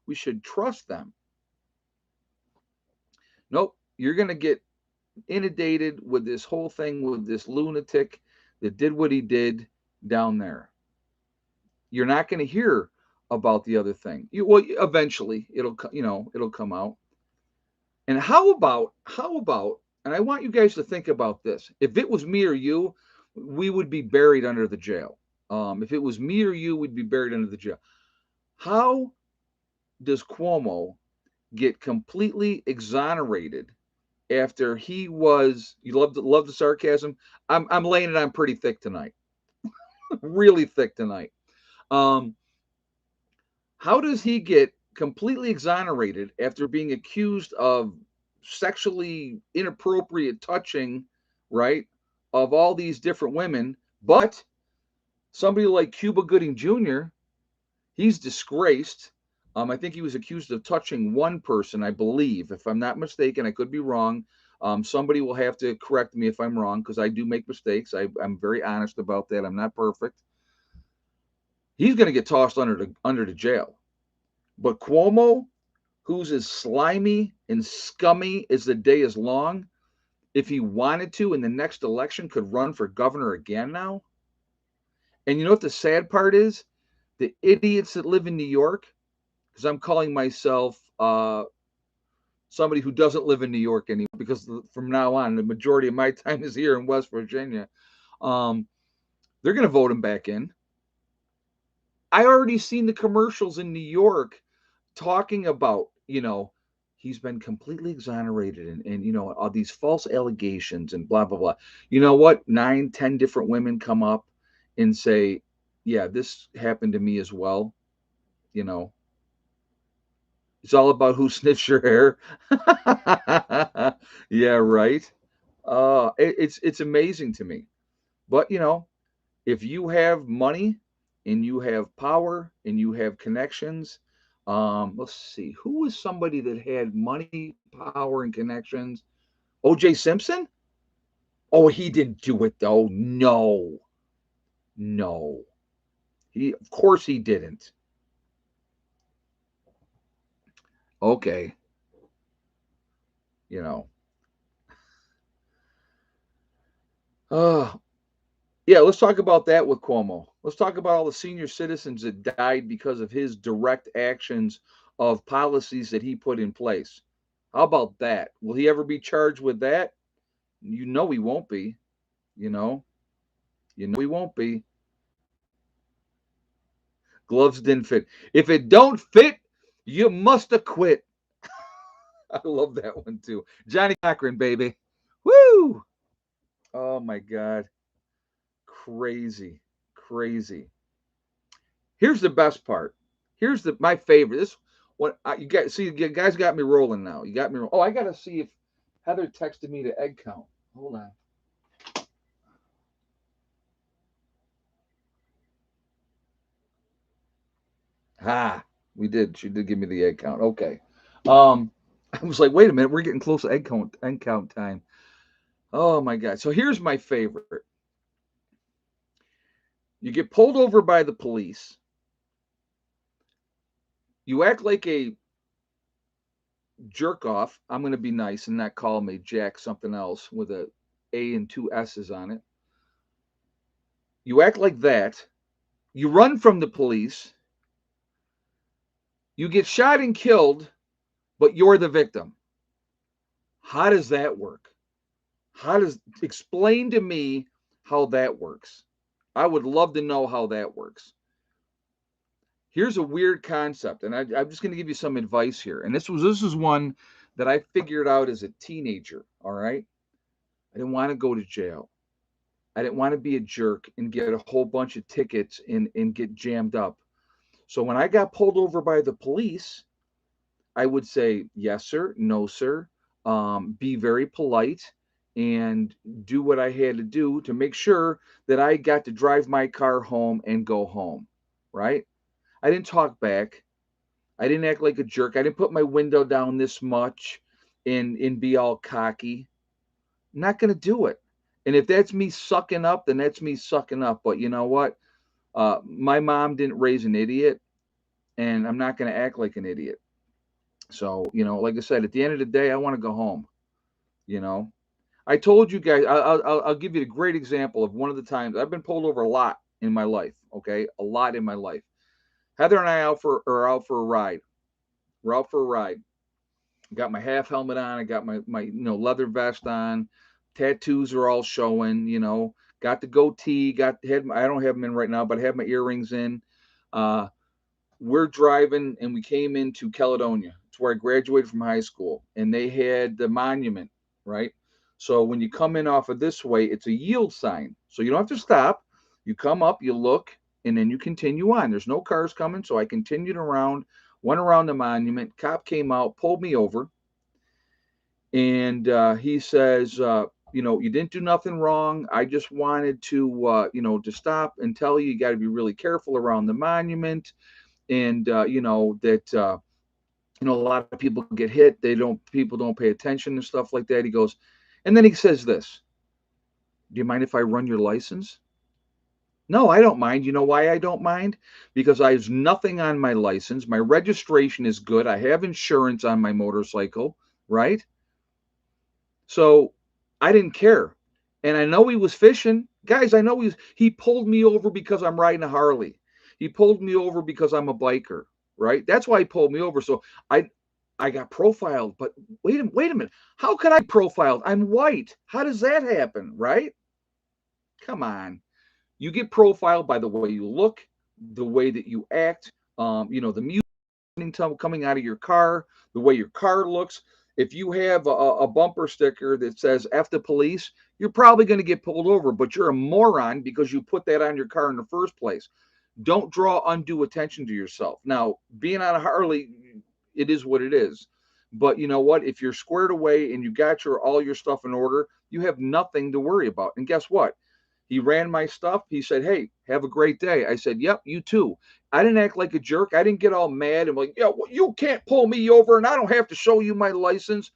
We should trust them. Nope, you're going to get inundated with this whole thing with this lunatic that did what he did down there. You're not going to hear about the other thing. Well, eventually it'll come out. And how about, and I want you guys to think about this. If it was me or you, we would be buried under the jail. If it was me or you, we'd be buried under the jail. How does Cuomo get completely exonerated after he was? You love the sarcasm. I'm laying it on pretty thick tonight, really thick tonight. Um, how does he get completely exonerated after being accused of sexually inappropriate touching, right, of all these different women? But somebody like Cuba Gooding Jr., he's disgraced. I think he was accused of touching one person, I believe. If I'm not mistaken, I could be wrong. Somebody will have to correct me if I'm wrong because I do make mistakes. I'm very honest about that. I'm not perfect. He's going to get tossed under the jail. But Cuomo, who's as slimy and scummy as the day is long, if he wanted to in the next election, could run for governor again now. And you know what the sad part is? The idiots that live in New York, because I'm calling myself somebody who doesn't live in New York anymore, because from now on, the majority of my time is here in West Virginia. They're going to vote him back in. I already seen the commercials in New York talking about, he's been completely exonerated and all these false allegations and blah, blah, blah. You know what? 9, 10 different women come up and say, yeah, this happened to me as well. You know, it's all about who snitched your hair. Yeah, right. It's amazing to me. But if you have money and you have power and you have connections, let's see, who was somebody that had money, power, and connections? O.J. Simpson? Oh, he didn't do it though. No, no. Of course, he didn't. Okay, you know. Uh, yeah, let's talk about that with Cuomo. Let's talk about all the senior citizens that died because of his direct actions of policies that he put in place. How about that? Will he ever be charged with that? You know he won't be. You know, you know he won't be. Gloves didn't fit. If it don't fit, you must have quit. I love that one too. Johnny Cochran, baby. Woo! Oh my God, crazy, crazy. Here's the best part. Here's my favorite. This what you got. See, you guys got me rolling now. You got me. Oh, I gotta see if Heather texted me the egg count. Hold on. Ah, we did. She did give me the egg count. Okay. Um, I was like, wait a minute, we're getting close to egg count time. Oh my God. So here's my favorite. You get pulled over by the police. You act like a jerk off. I'm going to be nice and not call me Jack something else with A and two S's on it. You act like that. You run from the police. You get shot and killed, but you're the victim. How does that work? Explain to me how that works? I would love to know how that works. Here's a weird concept, and I'm just going to give you some advice here. And this is one that I figured out as a teenager. All right, I didn't want to go to jail. I didn't want to be a jerk and get a whole bunch of tickets and get jammed up. So when I got pulled over by the police, I would say yes, sir, no, sir. Be very polite and do what I had to do to make sure that I got to drive my car home and go home. Right? I didn't talk back. I didn't act like a jerk. I didn't put my window down this much and be all cocky. I'm not gonna do it. And if that's me sucking up, then that's me sucking up. But you know what? My mom didn't raise an idiot, and I'm not gonna act like an idiot. So like I said, at the end of the day, I want to go home. You know, I told you guys. I'll give you a great example of one of the times I've been pulled over a lot in my life. Okay, a lot in my life. Heather and I are out for a ride. We're out for a ride. Got my half helmet on. I got my leather vest on. Tattoos are all showing. Got the goatee. I don't have them in right now, but I have my earrings in. Uh, we're driving, and we came into Caledonia. It's where I graduated from high school, and they had the monument, right? So when you come in off of this way, it's a yield sign. So you don't have to stop. You come up, you look, and then you continue on. There's no cars coming, so I continued around, went around the monument. Cop came out, pulled me over, and he says, you didn't do nothing wrong. I just wanted to stop and tell you got to be really careful around the monument, and that a lot of people get hit. People don't pay attention and stuff like that. He goes, and then he says this: "Do you mind if I run your license?" No, I don't mind. You know why I don't mind? Because I have nothing on my license. My registration is good. I have insurance on my motorcycle, right? So I didn't care. And I know he was fishing. Guys, I know he pulled me over because I'm riding a Harley. He pulled me over because I'm a biker, right? That's why he pulled me over. So I got profiled, but wait a minute. How could I be profiled? I'm white. How does that happen, right? Come on. You get profiled by the way you look, the way that you act, the music coming out of your car, the way your car looks. If you have a bumper sticker that says F the police, you're probably going to get pulled over, but you're a moron because you put that on your car in the first place. Don't draw undue attention to yourself. Now, being on a Harley, it is what it is. But you know what? If you're squared away and you got your all your stuff in order, you have nothing to worry about. And guess what? He ran my stuff. He said, "Hey, have a great day." I said, "Yep, you too." I didn't act like a jerk. I didn't get all mad and like, "Yeah, well, you can't pull me over, and I don't have to show you my license."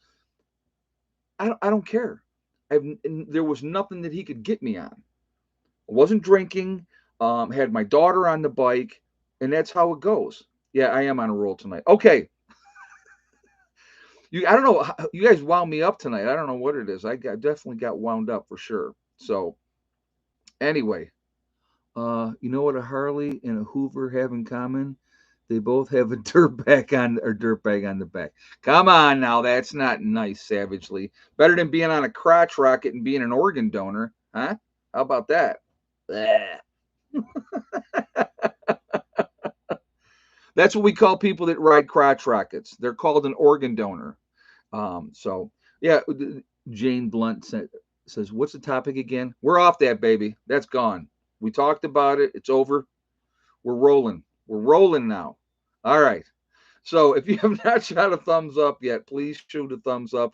I don't care. There was nothing that he could get me on. I wasn't drinking. Had my daughter on the bike, and that's how it goes. Yeah, I am on a roll tonight. Okay, I don't know. You guys wound me up tonight. I don't know what it is. Definitely got wound up for sure. So anyway, you know what a Harley and a Hoover have in common? They both have a dirt bag on the back. Come on now, that's not nice, savagely. Better than being on a crotch rocket and being an organ donor, huh? How about that? Bleh. That's what we call people that ride crotch rockets. They're called an organ donor. So yeah, Jane Blunt says, "What's the topic again?" We're off that baby. That's gone. We talked about it. It's over. We're rolling. We're rolling now. All right. So if you have not shot a thumbs up yet, please shoot a thumbs up.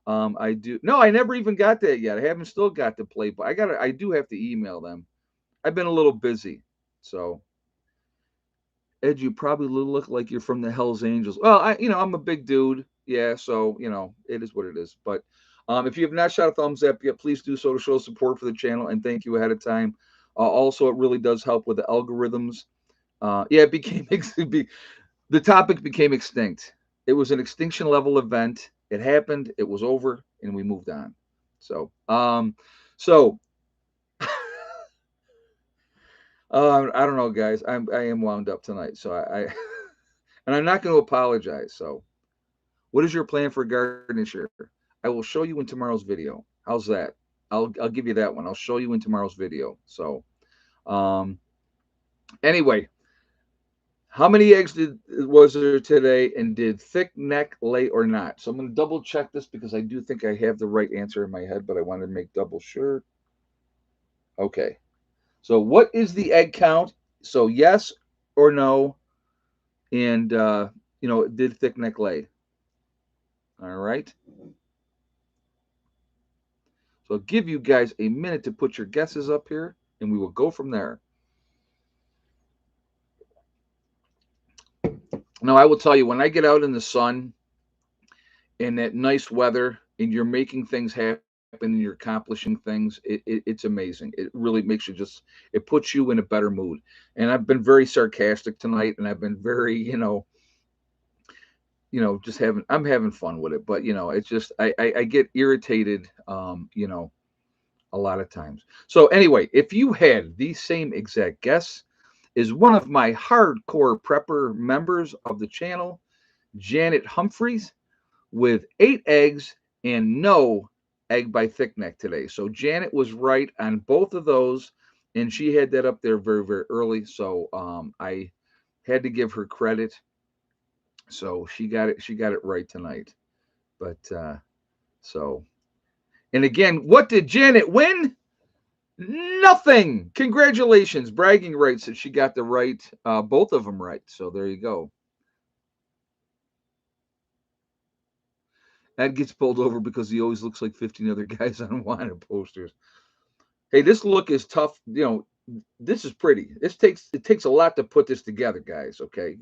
I do. No, I never even got that yet. I haven't still got to play, but I do have to email them. I've been a little busy. So Ed, you probably look like you're from the Hell's Angels. Well, I'm a big dude. Yeah, so it is what it is. But if you have not shot a thumbs up yet, please do so to show support for the channel, and thank you ahead of time. Also, it really does help with the algorithms. Yeah, it became the topic became extinct. It was an extinction level event. It happened. It was over, and we moved on. So, so I don't know, guys. I am wound up tonight, so I and I'm not going to apologize. So, what is your plan for garden this year? I will show you in tomorrow's video. How's that? I'll give you that one. I'll show you in tomorrow's video. So, um, anyway, how many eggs was there today, and did thick neck lay or not? So I'm going to double check this because I do think I have the right answer in my head, but I want to make double sure. Okay. So what is the egg count? So yes or no, and did thick neck lay? All right. So I'll give you guys a minute to put your guesses up here, and we will go from there. Now I will tell you, when I get out in the sun in that nice weather and you're making things happen and you're accomplishing things, it's amazing. It really makes you it puts you in a better mood. And I've been very sarcastic tonight, and I've been very, just I'm having fun with it. But it's just I get irritated, a lot of times. So anyway, if you had the same exact guess is one of my hardcore prepper members of the channel, Janet Humphreys, with 8 eggs and no egg by thick neck today. So Janet was right on both of those, and she had that up there very, very early. So I had to give her credit. So she got it. She got it right tonight. But so, and again, what did Janet win? Nothing. Congratulations, bragging rights that she got the right, both of them right. So there you go. Ed gets pulled over because he always looks like 15 other guys on wanted posters. Hey, this look is tough. This is pretty. It takes a lot to put this together, guys. Okay,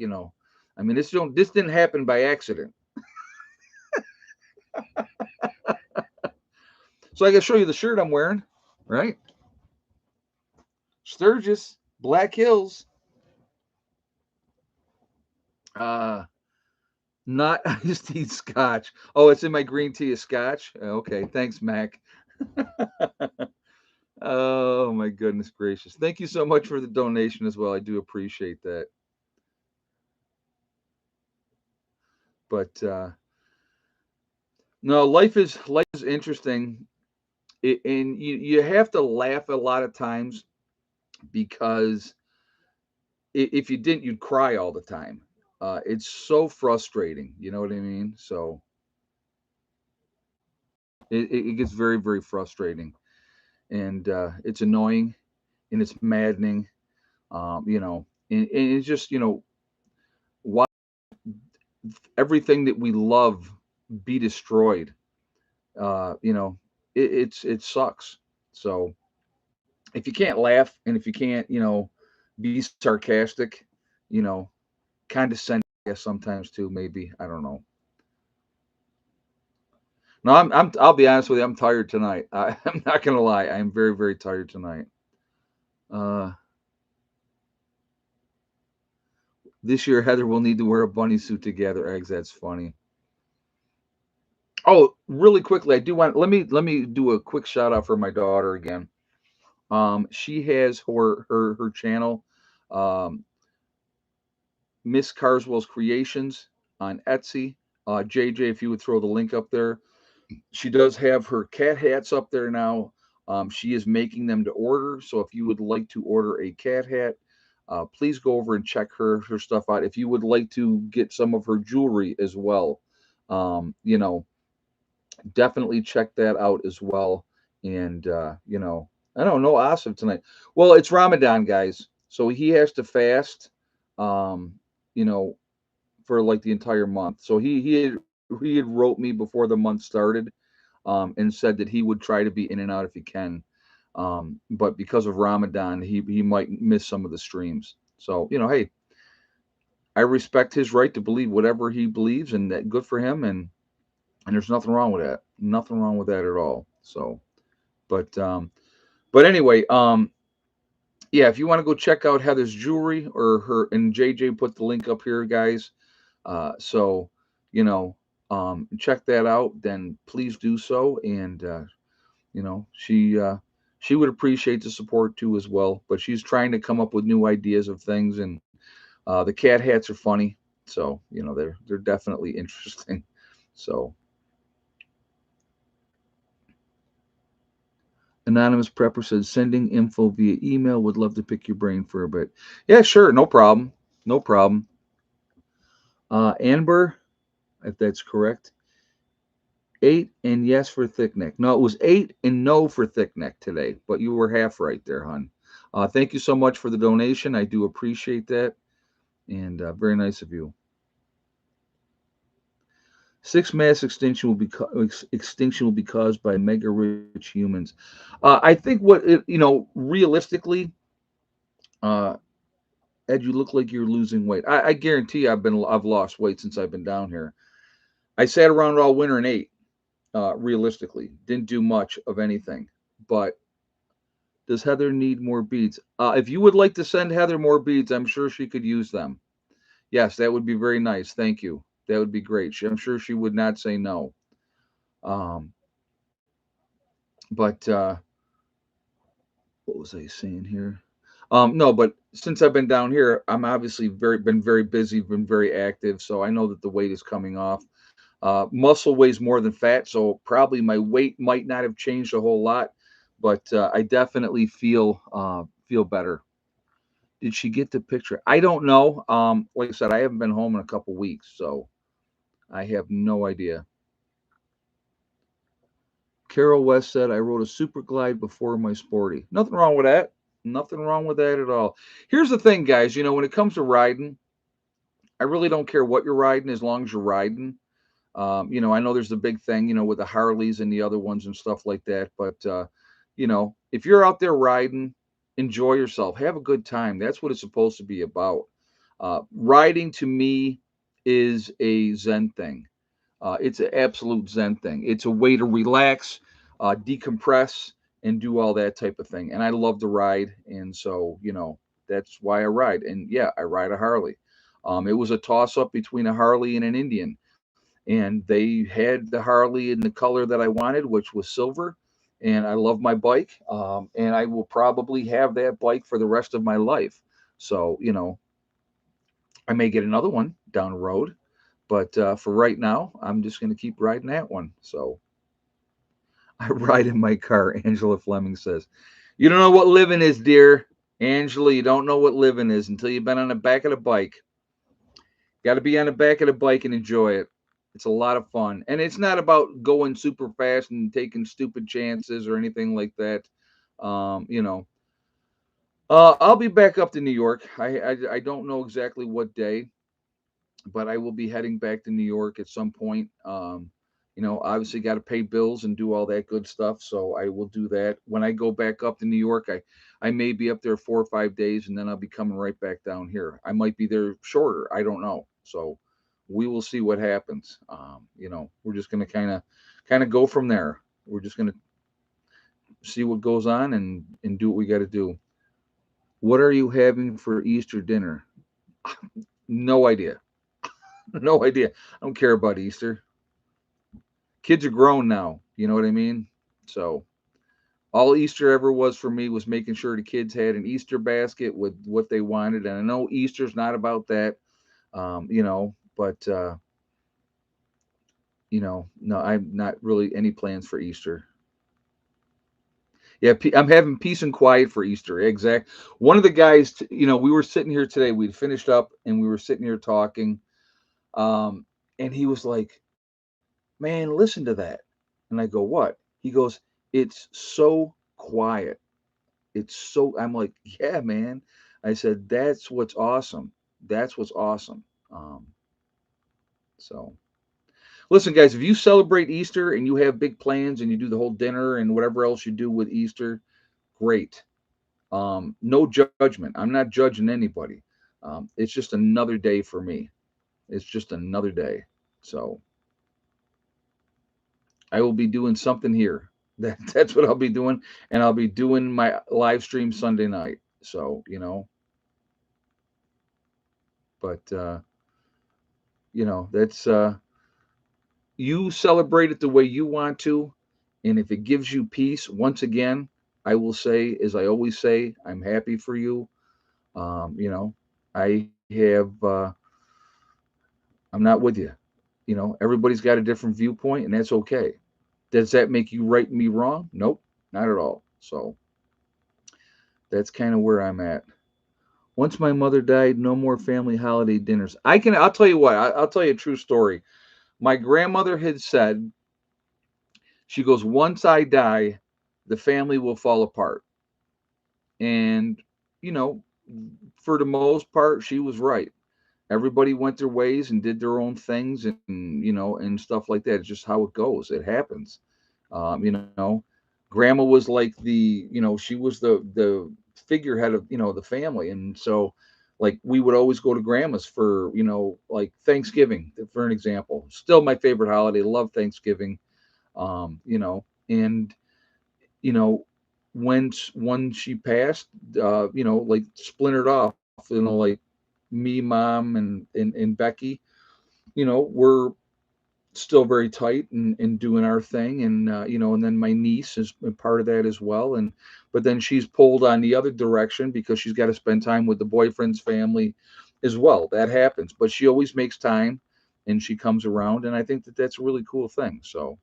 I mean, this didn't happen by accident. So I got to show you the shirt I'm wearing, right? Sturgis, Black Hills. Uh, not iced tea scotch. Oh, it's in my green tea is scotch. Okay, thanks, Mac. Oh my goodness gracious! Thank you so much for the donation as well. I do appreciate that. But no, life is interesting, and you have to laugh a lot of times because if you didn't, you'd cry all the time. It's so frustrating. You know what I mean? So it gets very, very frustrating, and it's annoying and it's maddening. You know. and it's just, why everything that we love be destroyed. It sucks. So if you can't laugh and if you can't, be sarcastic, you know, condescending, I guess sometimes too, maybe. I don't know. No, I'll be honest with you. I'm tired tonight. I'm not gonna lie. I am very, very tired tonight. Uh, this year, Heather will need to wear a bunny suit to gather eggs. That's funny. Oh, really quickly, I do want let me do a quick shout out for my daughter again. She has her channel, um, Miss Carswell's Creations on Etsy. JJ, if you would throw the link up there. She does have her cat hats up there now. She is making them to order. So if you would like to order a cat hat, please go over and check her stuff out. If you would like to get some of her jewelry as well, um, you know, definitely check that out as well. And I don't know, Asif tonight. Well, it's Ramadan, guys, so he has to fast. Um, you know, for like the entire month. So he had wrote me before the month started, and said that he would try to be in and out if he can. But because of Ramadan, he might miss some of the streams. So hey, I respect his right to believe whatever he believes, and that good for him. And there's nothing wrong with that. Nothing wrong with that at all. So, but anyway, yeah, if you want to go check out Heather's jewelry or her, and JJ put the link up here, guys. So, you know, check that out. Then please do so, and you know, she would appreciate the support too as well. But she's trying to come up with new ideas of things, and the cat hats are funny. So they're definitely interesting. So anonymous prepper says sending info via email. Would love to pick your brain for a bit. Yeah, sure, no problem, no problem. Amber, if that's correct, 8 and yes for thick neck. No, it was 8 and no for thick neck today, but you were half right there, hon. Thank you so much for the donation. I do appreciate that, and very nice of you. Six mass extinction will be caused by mega rich humans. I think realistically, uh, Ed, you look like you're losing weight. I guarantee I've lost weight since I've been down here. I sat around all winter and ate. Realistically, didn't do much of anything. But does Heather need more beads? If you would like to send Heather more beads, I'm sure she could use them. Yes, that would be very nice. Thank you. That would be great. I'm sure she would not say no. Um, but what was I saying here? No, but since I've been down here, I'm obviously been very busy, been very active, so I know that the weight is coming off. Muscle weighs more than fat, so probably my weight might not have changed a whole lot, but I definitely feel better. Did she get the picture? I don't know. Like I said, I haven't been home in a couple weeks, so I have no idea. Carol West said, I rode a super glide before my sporty. Nothing wrong with that. Nothing wrong with that at all. Here's the thing, guys. When it comes to riding, I really don't care what you're riding as long as you're riding. I know there's the big thing, with the Harleys and the other ones and stuff like that. But, if you're out there riding, enjoy yourself, have a good time. That's what it's supposed to be about. Riding to me is a Zen thing. It's an absolute Zen thing. It's a way to relax, decompress, and do all that type of thing. And I love to ride. And so, that's why I ride. And yeah, I ride a Harley. It was a toss up between a Harley and an Indian, and they had the Harley in the color that I wanted, which was silver. And I love my bike, and I will probably have that bike for the rest of my life. So I may get another one down the road, but for right now, I'm just going to keep riding that one. So I ride in my car. Angela Fleming says, "You don't know what living is, dear." Angela, you don't know what living is until you've been on the back of the bike. Got to be on the back of the bike and enjoy it. It's a lot of fun. And it's not about going super fast and taking stupid chances or anything like that. Um, you know, I'll be back up to New York. I don't know exactly what day, but I will be heading back to New York at some point. Obviously got to pay bills and do all that good stuff, so I will do that. When I go back up to New York, I may be up there 4 or 5 days, and then I'll be coming right back down here. I might be there shorter. I don't know. So we will see what happens. We're just gonna kind of go from there. We're just gonna see what goes on and do what we got to do. What are you having for Easter dinner? No idea. No idea. I don't care about Easter. Kids are grown now. You know what I mean? So all Easter ever was for me was making sure the kids had an Easter basket with what they wanted. And I know Easter's not about that, but no, I'm not really any plans for Easter. Yeah, I'm having peace and quiet for Easter. Exact. One of the guys, we were sitting here today. We'd finished up and we were sitting here talking. Um, and he was like, "Man, listen to that." And I go, "What?" He goes, "It's so quiet. It's so." I'm like, "Yeah, man." I said, "That's what's awesome. That's what's awesome." Um, so listen, guys, if you celebrate Easter and you have big plans and you do the whole dinner and whatever else you do with Easter, great. No judgment. I'm not judging anybody. It's just another day for me. It's just another day. So I will be doing something here. That's what I'll be doing, and I'll be doing my live stream Sunday night. So but that's you celebrate it the way you want to, and if it gives you peace, once again, I will say, as I always say, I'm happy for you. I have. I'm not with you. Everybody's got a different viewpoint, and that's okay. Does that make you right and me wrong? Nope, not at all. So that's kind of where I'm at. Once my mother died, no more family holiday dinners. I'll tell you what, I'll tell you a true story. My grandmother had said, she goes, once I die, the family will fall apart. And, you know, for the most part, she was right. Everybody went their ways and did their own things and stuff like that. It's just how it goes. It happens. Um, you know, Grandma was like she was the figurehead of the family, and so like we would always go to Grandma's for like Thanksgiving, for an example. Still my favorite holiday. Love Thanksgiving. And you know when she passed, like splintered off. Like me, mom, and Becky. We're still very tight and doing our thing, and then my niece is a part of that as well, but then she's pulled on the other direction because she's got to spend time with the boyfriend's family as well. That happens, but she always makes time and she comes around, and I think that that's a really cool thing. So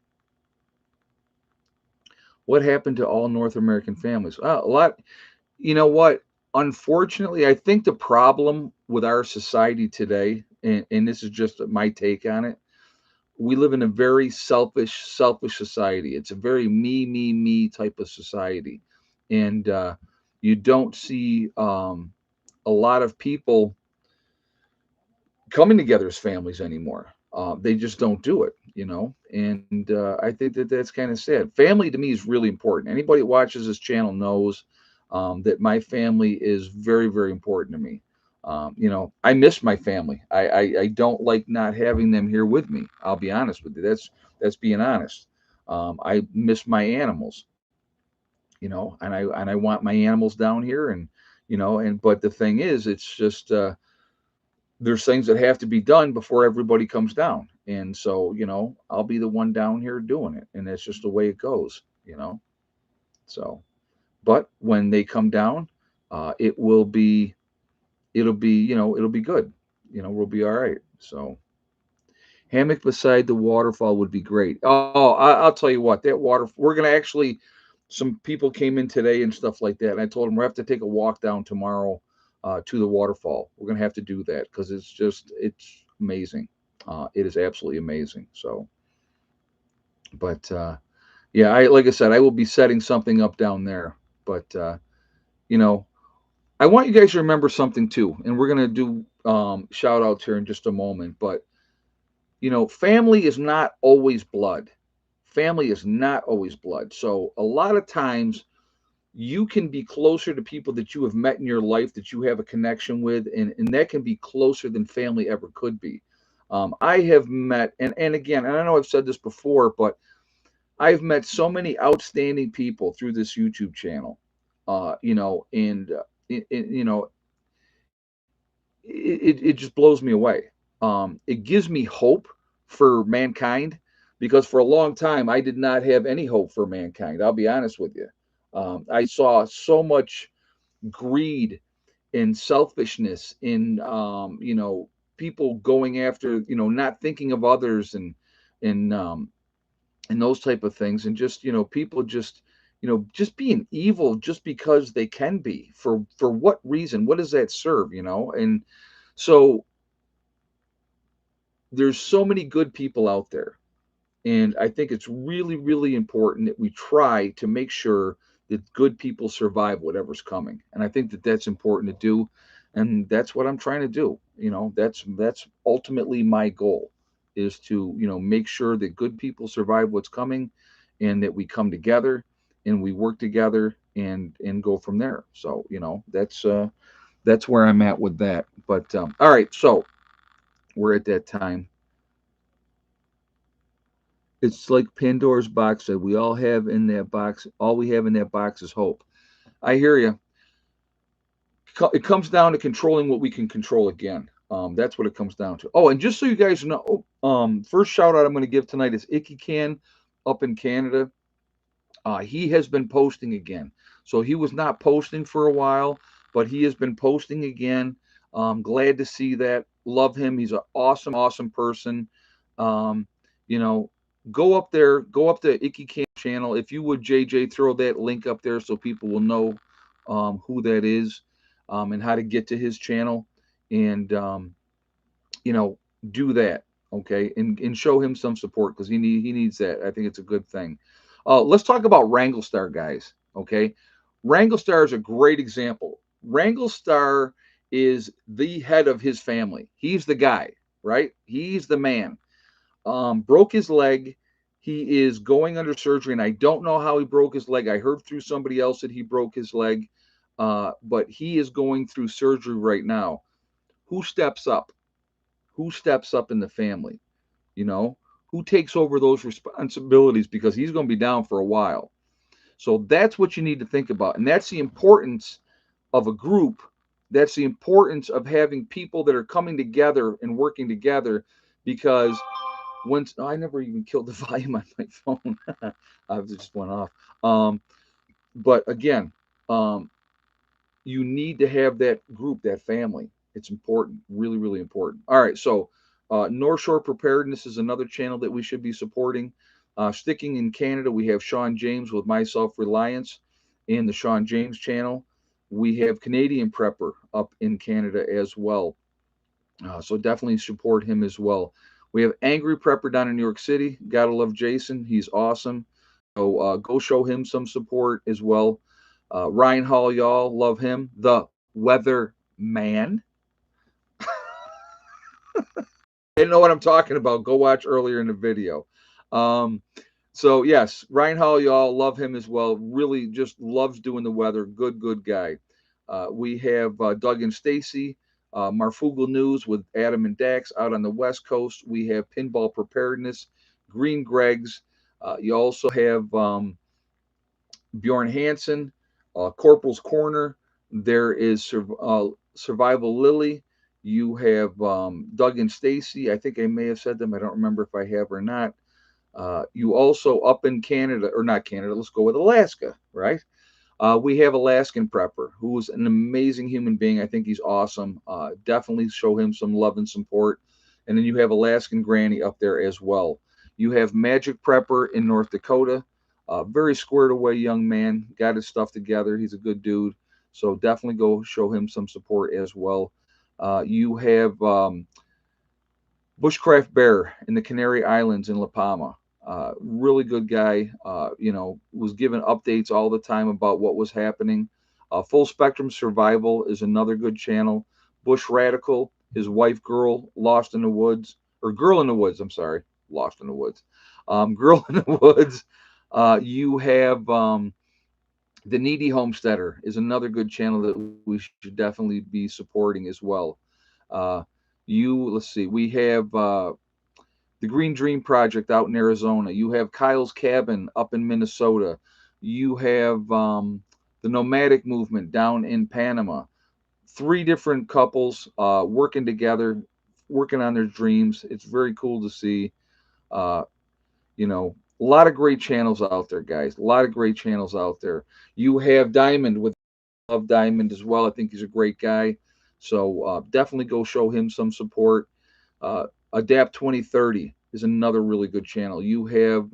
what happened to all North American families? A lot. You know what, unfortunately, I think the problem with our society today, and this is just my take on it, we live in a very selfish society. It's a very me type of society, and you don't see a lot of people coming together as families anymore. They just don't do it. And I think that that's kind of sad. Family to me is really important. Anybody that watches this channel knows that my family is very, very important to me. I miss my family. I don't like not having them here with me. I'll be honest with you. That's being honest. I miss my animals. And I want my animals down here, and but the thing is, it's just there's things that have to be done before everybody comes down. And so, I'll be the one down here doing it. And that's just the way it goes. So, but when they come down, it will be, it'll be good. We'll be all right. So, hammock beside the waterfall would be great. Oh, I'll tell you what, that we're going to actually, some people came in today and stuff like that. And I told them we have to take a walk down tomorrow to the waterfall. We're going to have to do that because it's amazing. It is absolutely amazing. So, but yeah, like I said, I will be setting something up down there. But, you know, I want you guys to remember something too, and we're gonna do shout outs here in just a moment. But family is not always blood. Family is not always blood. So a lot of times you can be closer to people that you have met in your life that you have a connection with, and that can be closer than family ever could be. I have met, and again, and I know I've said this before, but I've met so many outstanding people through this YouTube channel, and it just blows me away. It gives me hope for mankind because for a long time I did not have any hope for mankind. I'll be honest with you. I saw so much greed and selfishness in people going after not thinking of others and those type of things, and just people just being evil just because they can be. For what reason? What does that serve? And so there's so many good people out there. And I think it's really, really important that we try to make sure that good people survive whatever's coming. And I think that that's important to do. And that's what I'm trying to do. That's ultimately my goal, is to, make sure that good people survive what's coming, and that we come together and we work together and go from there. So, that's where I'm at with that. But all right, so we're at that time. It's like Pandora's box said. We all have in that box. All we have in that box is hope. I hear you. It comes down to controlling what we can control again. That's what it comes down to. Oh, and just so you guys know, first shout out I'm going to give tonight is Icky Can up in Canada. He has been posting again. So he was not posting for a while, but he has been posting again. Glad to see that. Love him. He's an awesome, awesome person. Um, you know, go up there, go up to Icky Cam channel. If you would, JJ, throw that link up there so people will know who that is, and how to get to his channel. And you know, do that, okay, and show him some support because he needs that. I think it's a good thing. Let's talk about Wrangle Star, guys. Okay, Wrangle Star is a great example. Wrangle Star is the head of his family. He's the guy, right? He's the man. Broke his leg. He is going under surgery, and I don't know how he broke his leg. I heard through somebody else that he broke his leg, but he is going through surgery right now. Who steps up? Who steps up in the family? You know, who takes over those responsibilities because he's going to be down for a while. So that's what you need to think about. And that's the importance of a group. That's the importance of having people that are coming together and working together, because once I never even killed the volume on my phone. I just went off. But again, um, you need to have that group, that family. It's important, really, really important. All right, so North Shore Preparedness is another channel that we should be supporting. Sticking in Canada, we have Sean James with My Self Reliance in the Sean James channel. We have Canadian Prepper up in Canada as well. So definitely support him as well. We have Angry Prepper down in New York City. Gotta love Jason. He's awesome. So go show him some support as well. Ryan Hall, y'all love him. The Weatherman. I know what I'm talking about. Go watch earlier in the video. Um, so yes, Ryan Hall, y'all love him as well. Really, just loves doing the weather. Good, good guy. We have Doug and Stacy, Marfugal News with Adam and Dax out on the West Coast. We have Pinball Preparedness, Green Greg's. You also have Bjorn Hansen, Corporal's Corner. There is Survival Lily. You have Doug and Stacy. I think I may have said them. I don't remember if I have or not. You also up in Canada, or not Canada, let's go with Alaska, right? We have Alaskan Prepper, who is an amazing human being. I think he's awesome. Definitely show him some love and support. And then you have Alaskan Granny up there as well. You have Magic Prepper in North Dakota. Very squared away young man. Got his stuff together. He's a good dude. So definitely go show him some support as well. You have Bushcraft Bear in the Canary Islands in La Palma. Really good guy. Was giving updates all the time about what was happening. Full Spectrum Survival is another good channel. Bush Radical, his wife Girl, Lost in the Woods, or Girl in the Woods, I'm sorry, Lost in the Woods. Girl in the Woods. You have The Needy Homesteader is another good channel that we should definitely be supporting as well. Uh, let's see, we have the Green Dream Project out in Arizona. You have Kyle's Cabin up in Minnesota. You have the Nomadic Movement down in Panama. Three different couples working together, working on their dreams. It's very cool to see. Uh, a lot of great channels out there, guys. A lot of great channels out there. You have Diamond with Love Diamond as well. I think he's a great guy. So definitely go show him some support. Uh, Adapt 2030 is another really good channel. You have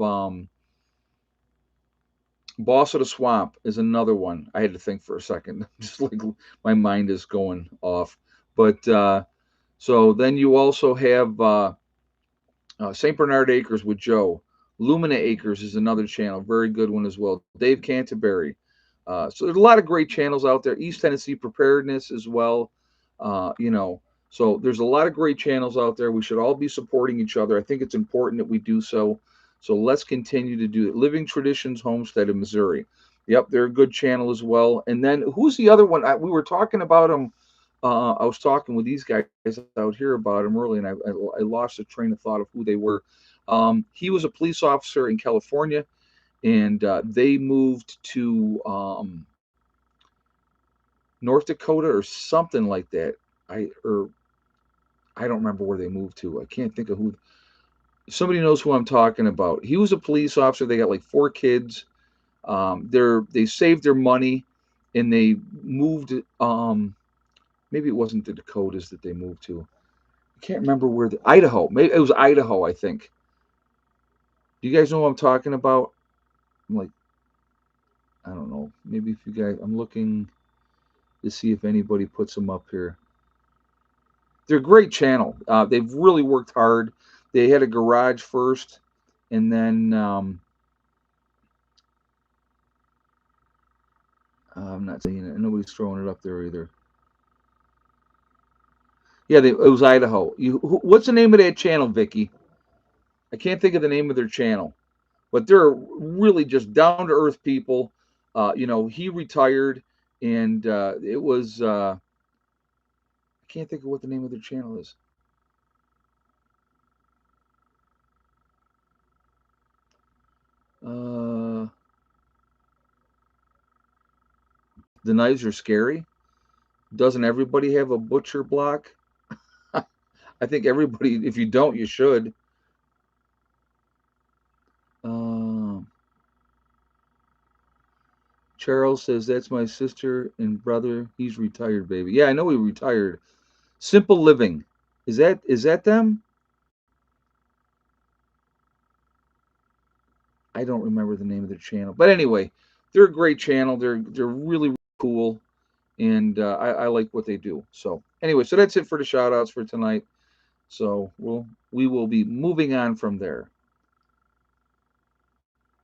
Boss of the Swamp is another one. I had to think for a second. Just like my mind is going off. But so then you also have St. Bernard Acres with Joe. Lumina Acres is another channel, very good one as well. Dave Canterbury. So there's a lot of great channels out there. East Tennessee Preparedness as well. Uh, you know, so there's a lot of great channels out there. We should all be supporting each other. I think it's important that we do so. So let's continue to do it. Living Traditions Homestead in Missouri. Yep, they're a good channel as well. And then who's the other one? We were talking about them. I was talking with these guys out here about him early, and I lost a train of thought of who they were. He was a police officer in California, and they moved to North Dakota or something like that. I don't remember where they moved to. I can't think of who. Somebody knows who I'm talking about. He was a police officer. They got like four kids. They saved their money, and they moved. Maybe it wasn't the Dakotas that they moved to. I can't remember where the Idaho. Maybe it was Idaho, I think. Do you guys know what I'm talking about? I'm like, I don't know. Maybe if you guys, I'm looking to see if anybody puts them up here. They're a great channel. They've really worked hard. They had a garage first, and then I'm not seeing it. Nobody's throwing it up there either. Yeah, it was Idaho. What's the name of that channel, Vicky? I can't think of the name of their channel, but they're really just down to earth people. He retired, and it was I can't think of what the name of their channel is. Uh, the knives are scary. Doesn't everybody have a butcher block? I think everybody. If you don't, you should. Um, Charles says that's my sister and brother. He's retired, baby. Yeah, I know he retired. Simple Living. Is that them? I don't remember the name of their channel, but anyway, they're a great channel. They're really, really cool, and I like what they do. So anyway, so that's it for the shout outs for tonight. So we will be moving on from there.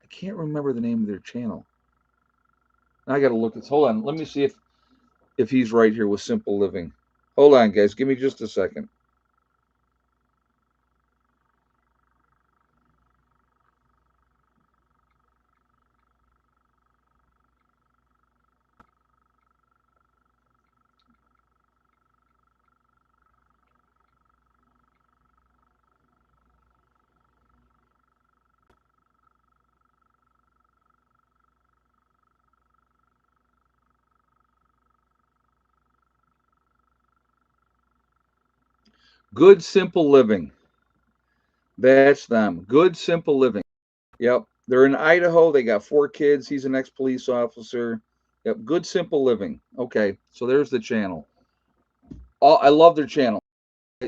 I can't remember the name of their channel. I got to look. Hold on. Let me see if he's right here with Simple Living. Hold on, guys. Give me just a second. Good Simple Living. That's them. Good Simple Living. Yep. They're in Idaho. They got four kids. He's an ex police officer. Yep. Good Simple Living. Okay. So there's the channel. I love their channel.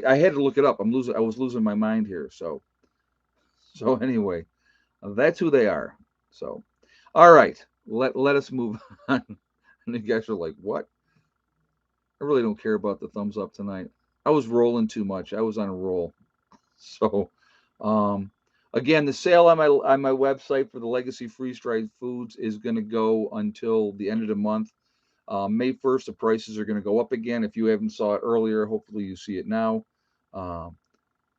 I had to look it up. I was losing my mind here. So anyway, that's who they are. So, all right. Let us move on. And you guys are like, what? I really don't care about the thumbs up tonight. I was rolling too much. I was on a roll. So, um, again, the sale on my website for the Legacy Freeze Dried Foods is going to go until the end of the month. May 1st, the prices are going to go up again. If you haven't saw it earlier, hopefully you see it now. Um,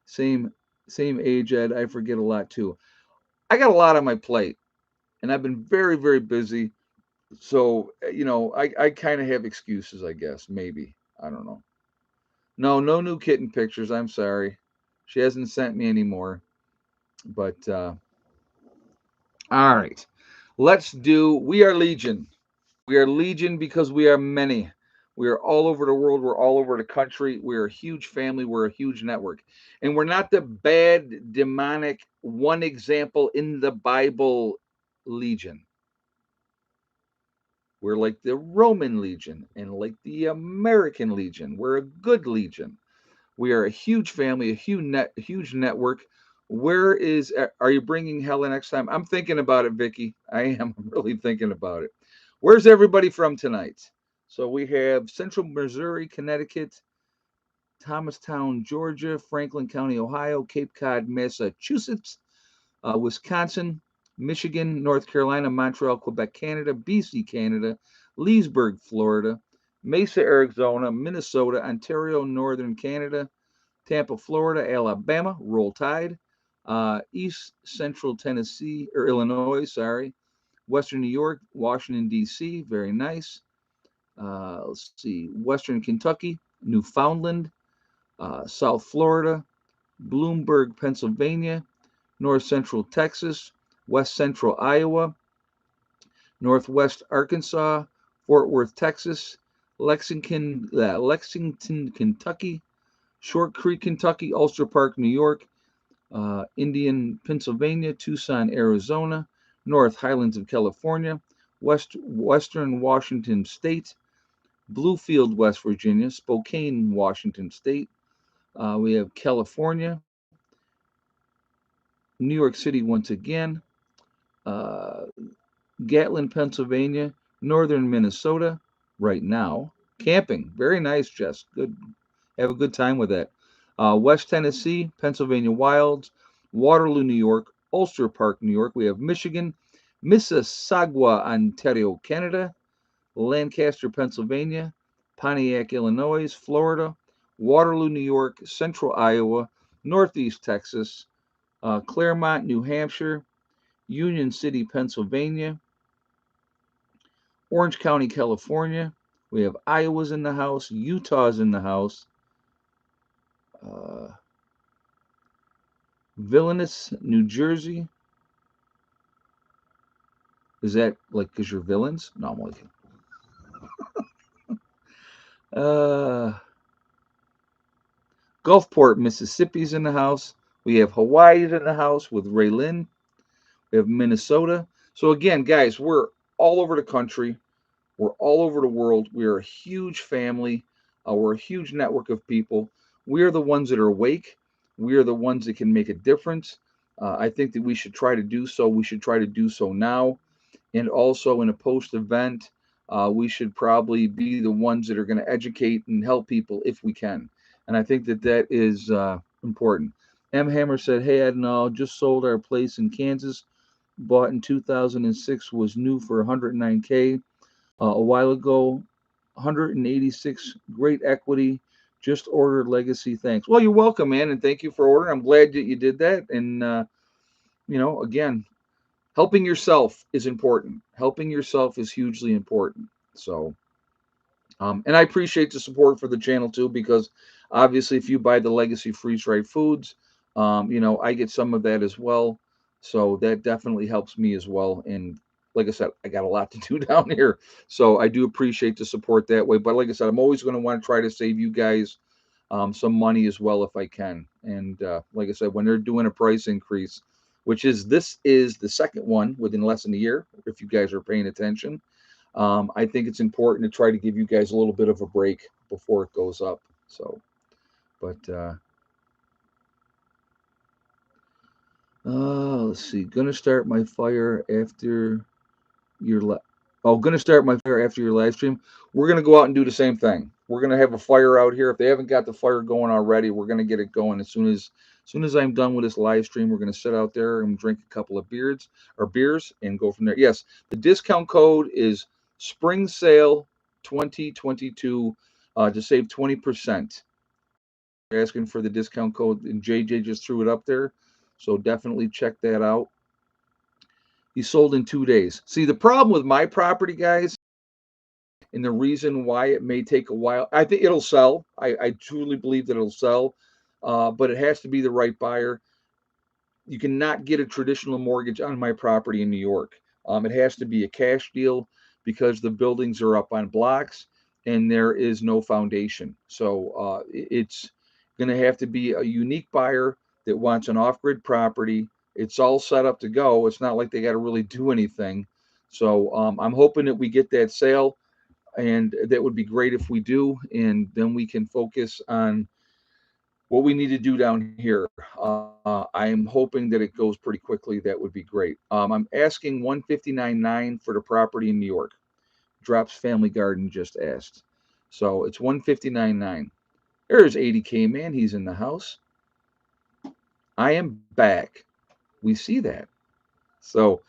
same same age, Ed. I forget a lot too. I got a lot on my plate, and I've been very, very busy. So, I kind of have excuses, I guess. Maybe. I don't know. No, no new kitten pictures. I'm sorry. She hasn't sent me any more. But, all right. We are Legion. We are Legion because we are many. We are all over the world. We're all over the country. We're a huge family. We're a huge network. And we're not the bad, demonic, one example in the Bible Legion. We're like the Roman Legion and like the American Legion. We're a good Legion. We are a huge family, a huge network. Are you bringing Helen next time? I'm thinking about it, Vicky. I am really thinking about it. Where's everybody from tonight? So we have Central Missouri, Connecticut, Thomastown, Georgia, Franklin County, Ohio, Cape Cod, Massachusetts, Wisconsin, Michigan, North Carolina, Montreal, Quebec, Canada, BC, Canada, Leesburg, Florida, Mesa, Arizona, Minnesota, Ontario, Northern Canada, Tampa, Florida, Alabama, Roll Tide, East Central Tennessee, or Illinois, sorry, Western New York, Washington, D.C., very nice. Let's see, Western Kentucky, Newfoundland, South Florida, Bloomberg, Pennsylvania, North Central Texas, West Central Iowa, Northwest Arkansas, Fort Worth, Texas, Lexington, Kentucky, Short Creek, Kentucky, Ulster Park, New York, Indian, Pennsylvania, Tucson, Arizona, North Highlands of California, Western Washington State, Bluefield, West Virginia, Spokane, Washington State. We have California, New York City once again, uh, Gatlin, Pennsylvania, Northern Minnesota, right now. Camping, very nice, Jess. Good, have a good time with that. West Tennessee, Pennsylvania Wilds, Waterloo, New York, Ulster Park, New York. We have Michigan, Mississauga, Ontario, Canada, Lancaster, Pennsylvania, Pontiac, Illinois, Florida, Waterloo, New York, Central Iowa, Northeast Texas, Claremont, New Hampshire, Union City, Pennsylvania, Orange County, California. We have Iowa's in the house, Utah's in the house, uh, Villainous, New Jersey. Is that like because you're villains? No, I'm like, uh, Gulfport, Mississippi's in the house. We have Hawaii's in the house with Ray Lynn. We have Minnesota. So again, guys, we're all over the country. We're all over the world. We are a huge family. We're a huge network of people. We are the ones that are awake. We are the ones that can make a difference. I think that we should try to do so. We should try to do so now. And also in a post event, we should probably be the ones that are going to educate and help people if we can. And I think that that is important. M. Hammer said, "Hey, Ed, no, just sold our place in Kansas. Bought in 2006, was new for 109K a while ago. 186, great equity. Just ordered legacy. Thanks." Well, you're welcome, man, and thank you for ordering. I'm glad that you did that. And again, helping yourself is important. Helping yourself is hugely important. So, and I appreciate the support for the channel too, because obviously, if you buy the Legacy Freeze Dried Foods, I get some of that as well. So that definitely helps me as well. And like I said, I got a lot to do down here, so I do appreciate the support that way. But like I said, I'm always going to want to try to save you guys some money as well if I can. And like I said, when they're doing a price increase, this is the second one within less than a year, if you guys are paying attention. I think it's important to try to give you guys a little bit of a break before it goes up. So, but let's see. Gonna start my fire after your gonna start my fire after your live stream. We're gonna go out and do the same thing. We're gonna have a fire out here. If they haven't got the fire going already, we're gonna get it going as soon as I'm done with this live stream. We're gonna sit out there and drink a couple of beers and go from there. Yes, the discount code is Spring Sale 2022 to save 20%. We're asking for the discount code, and JJ just threw it up there. So definitely check that out. He sold in 2 days. See, the problem with my property, guys, and the reason why it may take a while, I think it'll sell. I truly believe that it'll sell, but it has to be the right buyer. You cannot get a traditional mortgage on my property in New York. It has to be a cash deal because the buildings are up on blocks and there is no foundation. So it's going to have to be a unique buyer that wants an off-grid property. It's all set up to go. It's not like they got to really do anything. So I'm hoping that we get that sale, and that would be great if we do, and then we can focus on what we need to do down here. I am hoping that it goes pretty quickly. That would be great. I'm asking 159.9 for the property in New York. Drops Family Garden just asked. So it's 159.9. There's 80K man. He's in the house. I am back. We see that. So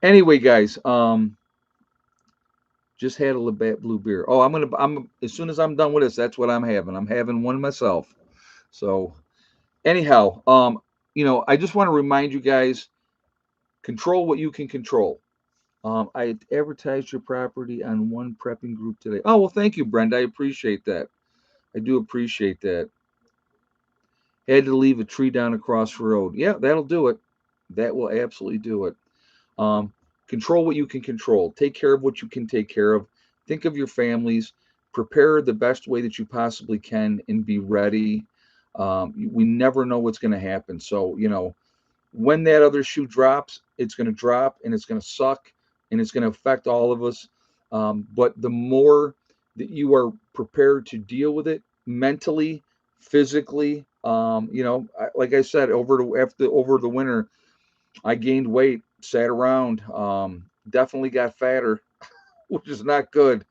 anyway, guys, just had a Labatt Blue beer. Oh, I'm as soon as I'm done with this, that's what I'm having. I'm having one myself. So anyhow, I just want to remind you guys, control what you can control. I advertised your property on one prepping group today. Oh, well, thank you, Brenda. I appreciate that. I do appreciate that. Had to leave a tree down across the road. Yeah, that'll do it. That will absolutely do it. Um, Control what you can control. Take care of what you can take care of. Think of your families. Prepare the best way that you possibly can and be ready. We never know what's going to happen. So, when that other shoe drops, it's going to drop and it's going to suck and it's going to affect all of us. But the more that you are prepared to deal with it mentally, physically, like I said, over the winter, I gained weight, sat around, definitely got fatter, which is not good.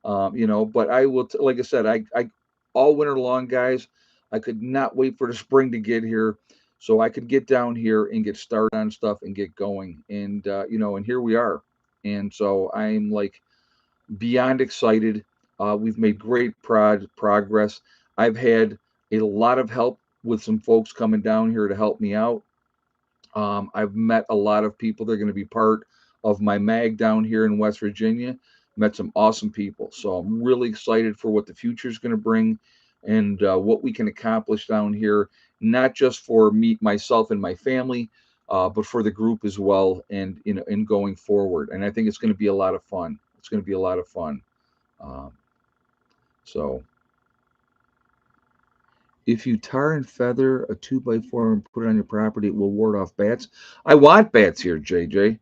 But I will, like I said, I all winter long, guys, I could not wait for the spring to get here so I could get down here and get started on stuff and get going. And here we are. And so I'm like beyond excited. We've made great progress. I've had a lot of help with some folks coming down here to help me out. I've met a lot of people. They're going to be part of my mag down here in West Virginia. Met some awesome people. So I'm really excited for what the future is going to bring and what we can accomplish down here, not just for me, myself, and my family, but for the group as well, and in going forward. And I think it's going to be a lot of fun. It's going to be a lot of fun. Um, so if you tar and feather a 2x4 and put it on your property, it will ward off bats. I want bats here, JJ.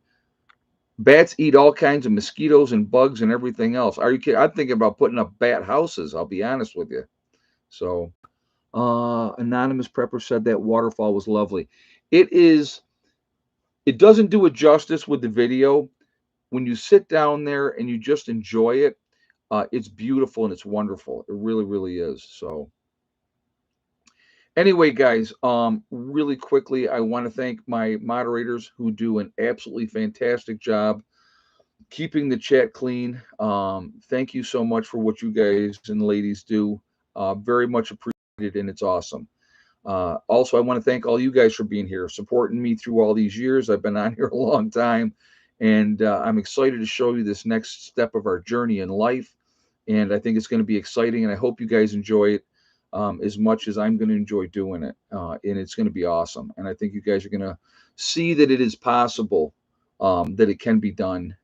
Bats eat all kinds of mosquitoes and bugs and everything else. Are you kidding? I'm thinking about putting up bat houses. I'll be honest with you. So, anonymous prepper said that waterfall was lovely. It is. It doesn't do it justice with the video. When you sit down there and you just enjoy it, it's beautiful and it's wonderful. It really, really is. So, anyway, guys, really quickly, I want to thank my moderators who do an absolutely fantastic job keeping the chat clean. Thank you so much for what you guys and ladies do. Very much appreciated, and it's awesome. Also, I want to thank all you guys for being here, supporting me through all these years. I've been on here a long time, and I'm excited to show you this next step of our journey in life. And I think it's going to be exciting, and I hope you guys enjoy it as much as I'm going to enjoy doing it. And it's going to be awesome. And I think you guys are going to see that it is possible, that it can be done.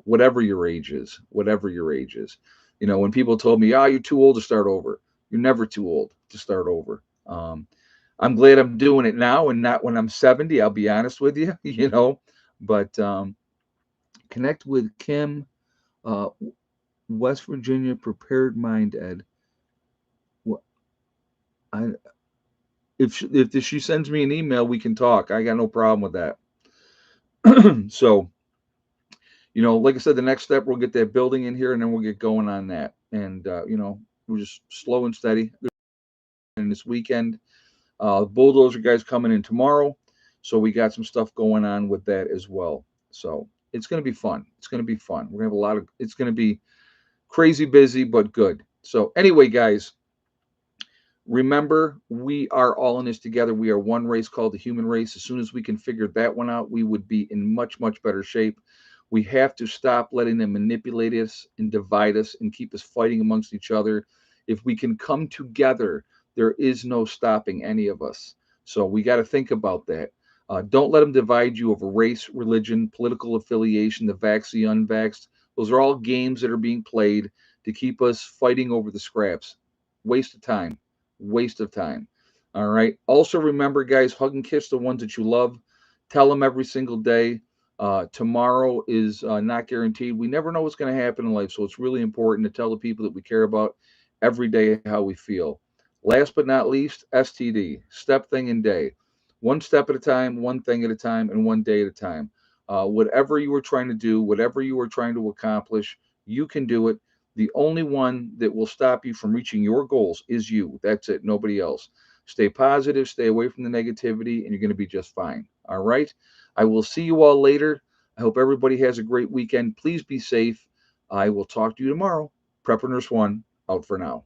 Whatever your age is, whatever your age is. When people told me, "Ah, you're too old to start over," you're never too old to start over. I'm glad I'm doing it now and not when I'm 70. I'll be honest with you, But connect with Kim, uh, West Virginia Prepared Mind Ed. I if she sends me an email, we can talk. I got no problem with that. So, like I said, the next step, we'll get that building in here and then we'll get going on that. And, we're just slow and steady. And this weekend, bulldozer guys coming in tomorrow. So we got some stuff going on with that as well. So it's going to be fun. It's going to be fun. We're going to have it's going to be Crazy busy, but good. So anyway, guys, remember, we are all in this together. We are one race called the human race. As soon as we can figure that one out, we would be in much, much better shape. We have to stop letting them manipulate us and divide us and keep us fighting amongst each other. If we can come together, there is no stopping any of us. So we got to think about that. Don't let them divide you over race, religion, political affiliation, the vax, the unvaxxed. Those are all games that are being played to keep us fighting over the scraps. Waste of time. Waste of time. All right. Also, remember, guys, hug and kiss the ones that you love. Tell them every single day. Tomorrow is not guaranteed. We never know what's going to happen in life. So it's really important to tell the people that we care about every day how we feel. Last but not least, STD, step, thing, and day. One step at a time, one thing at a time, and one day at a time. Whatever you were trying to do, whatever you were trying to accomplish, you can do it. The only one that will stop you from reaching your goals is you. That's it, nobody else. Stay positive, stay away from the negativity, and you're going to be just fine. All right. I will see you all later. I hope everybody has a great weekend. Please be safe. I will talk to you tomorrow. Prepper Nurse One, out for now.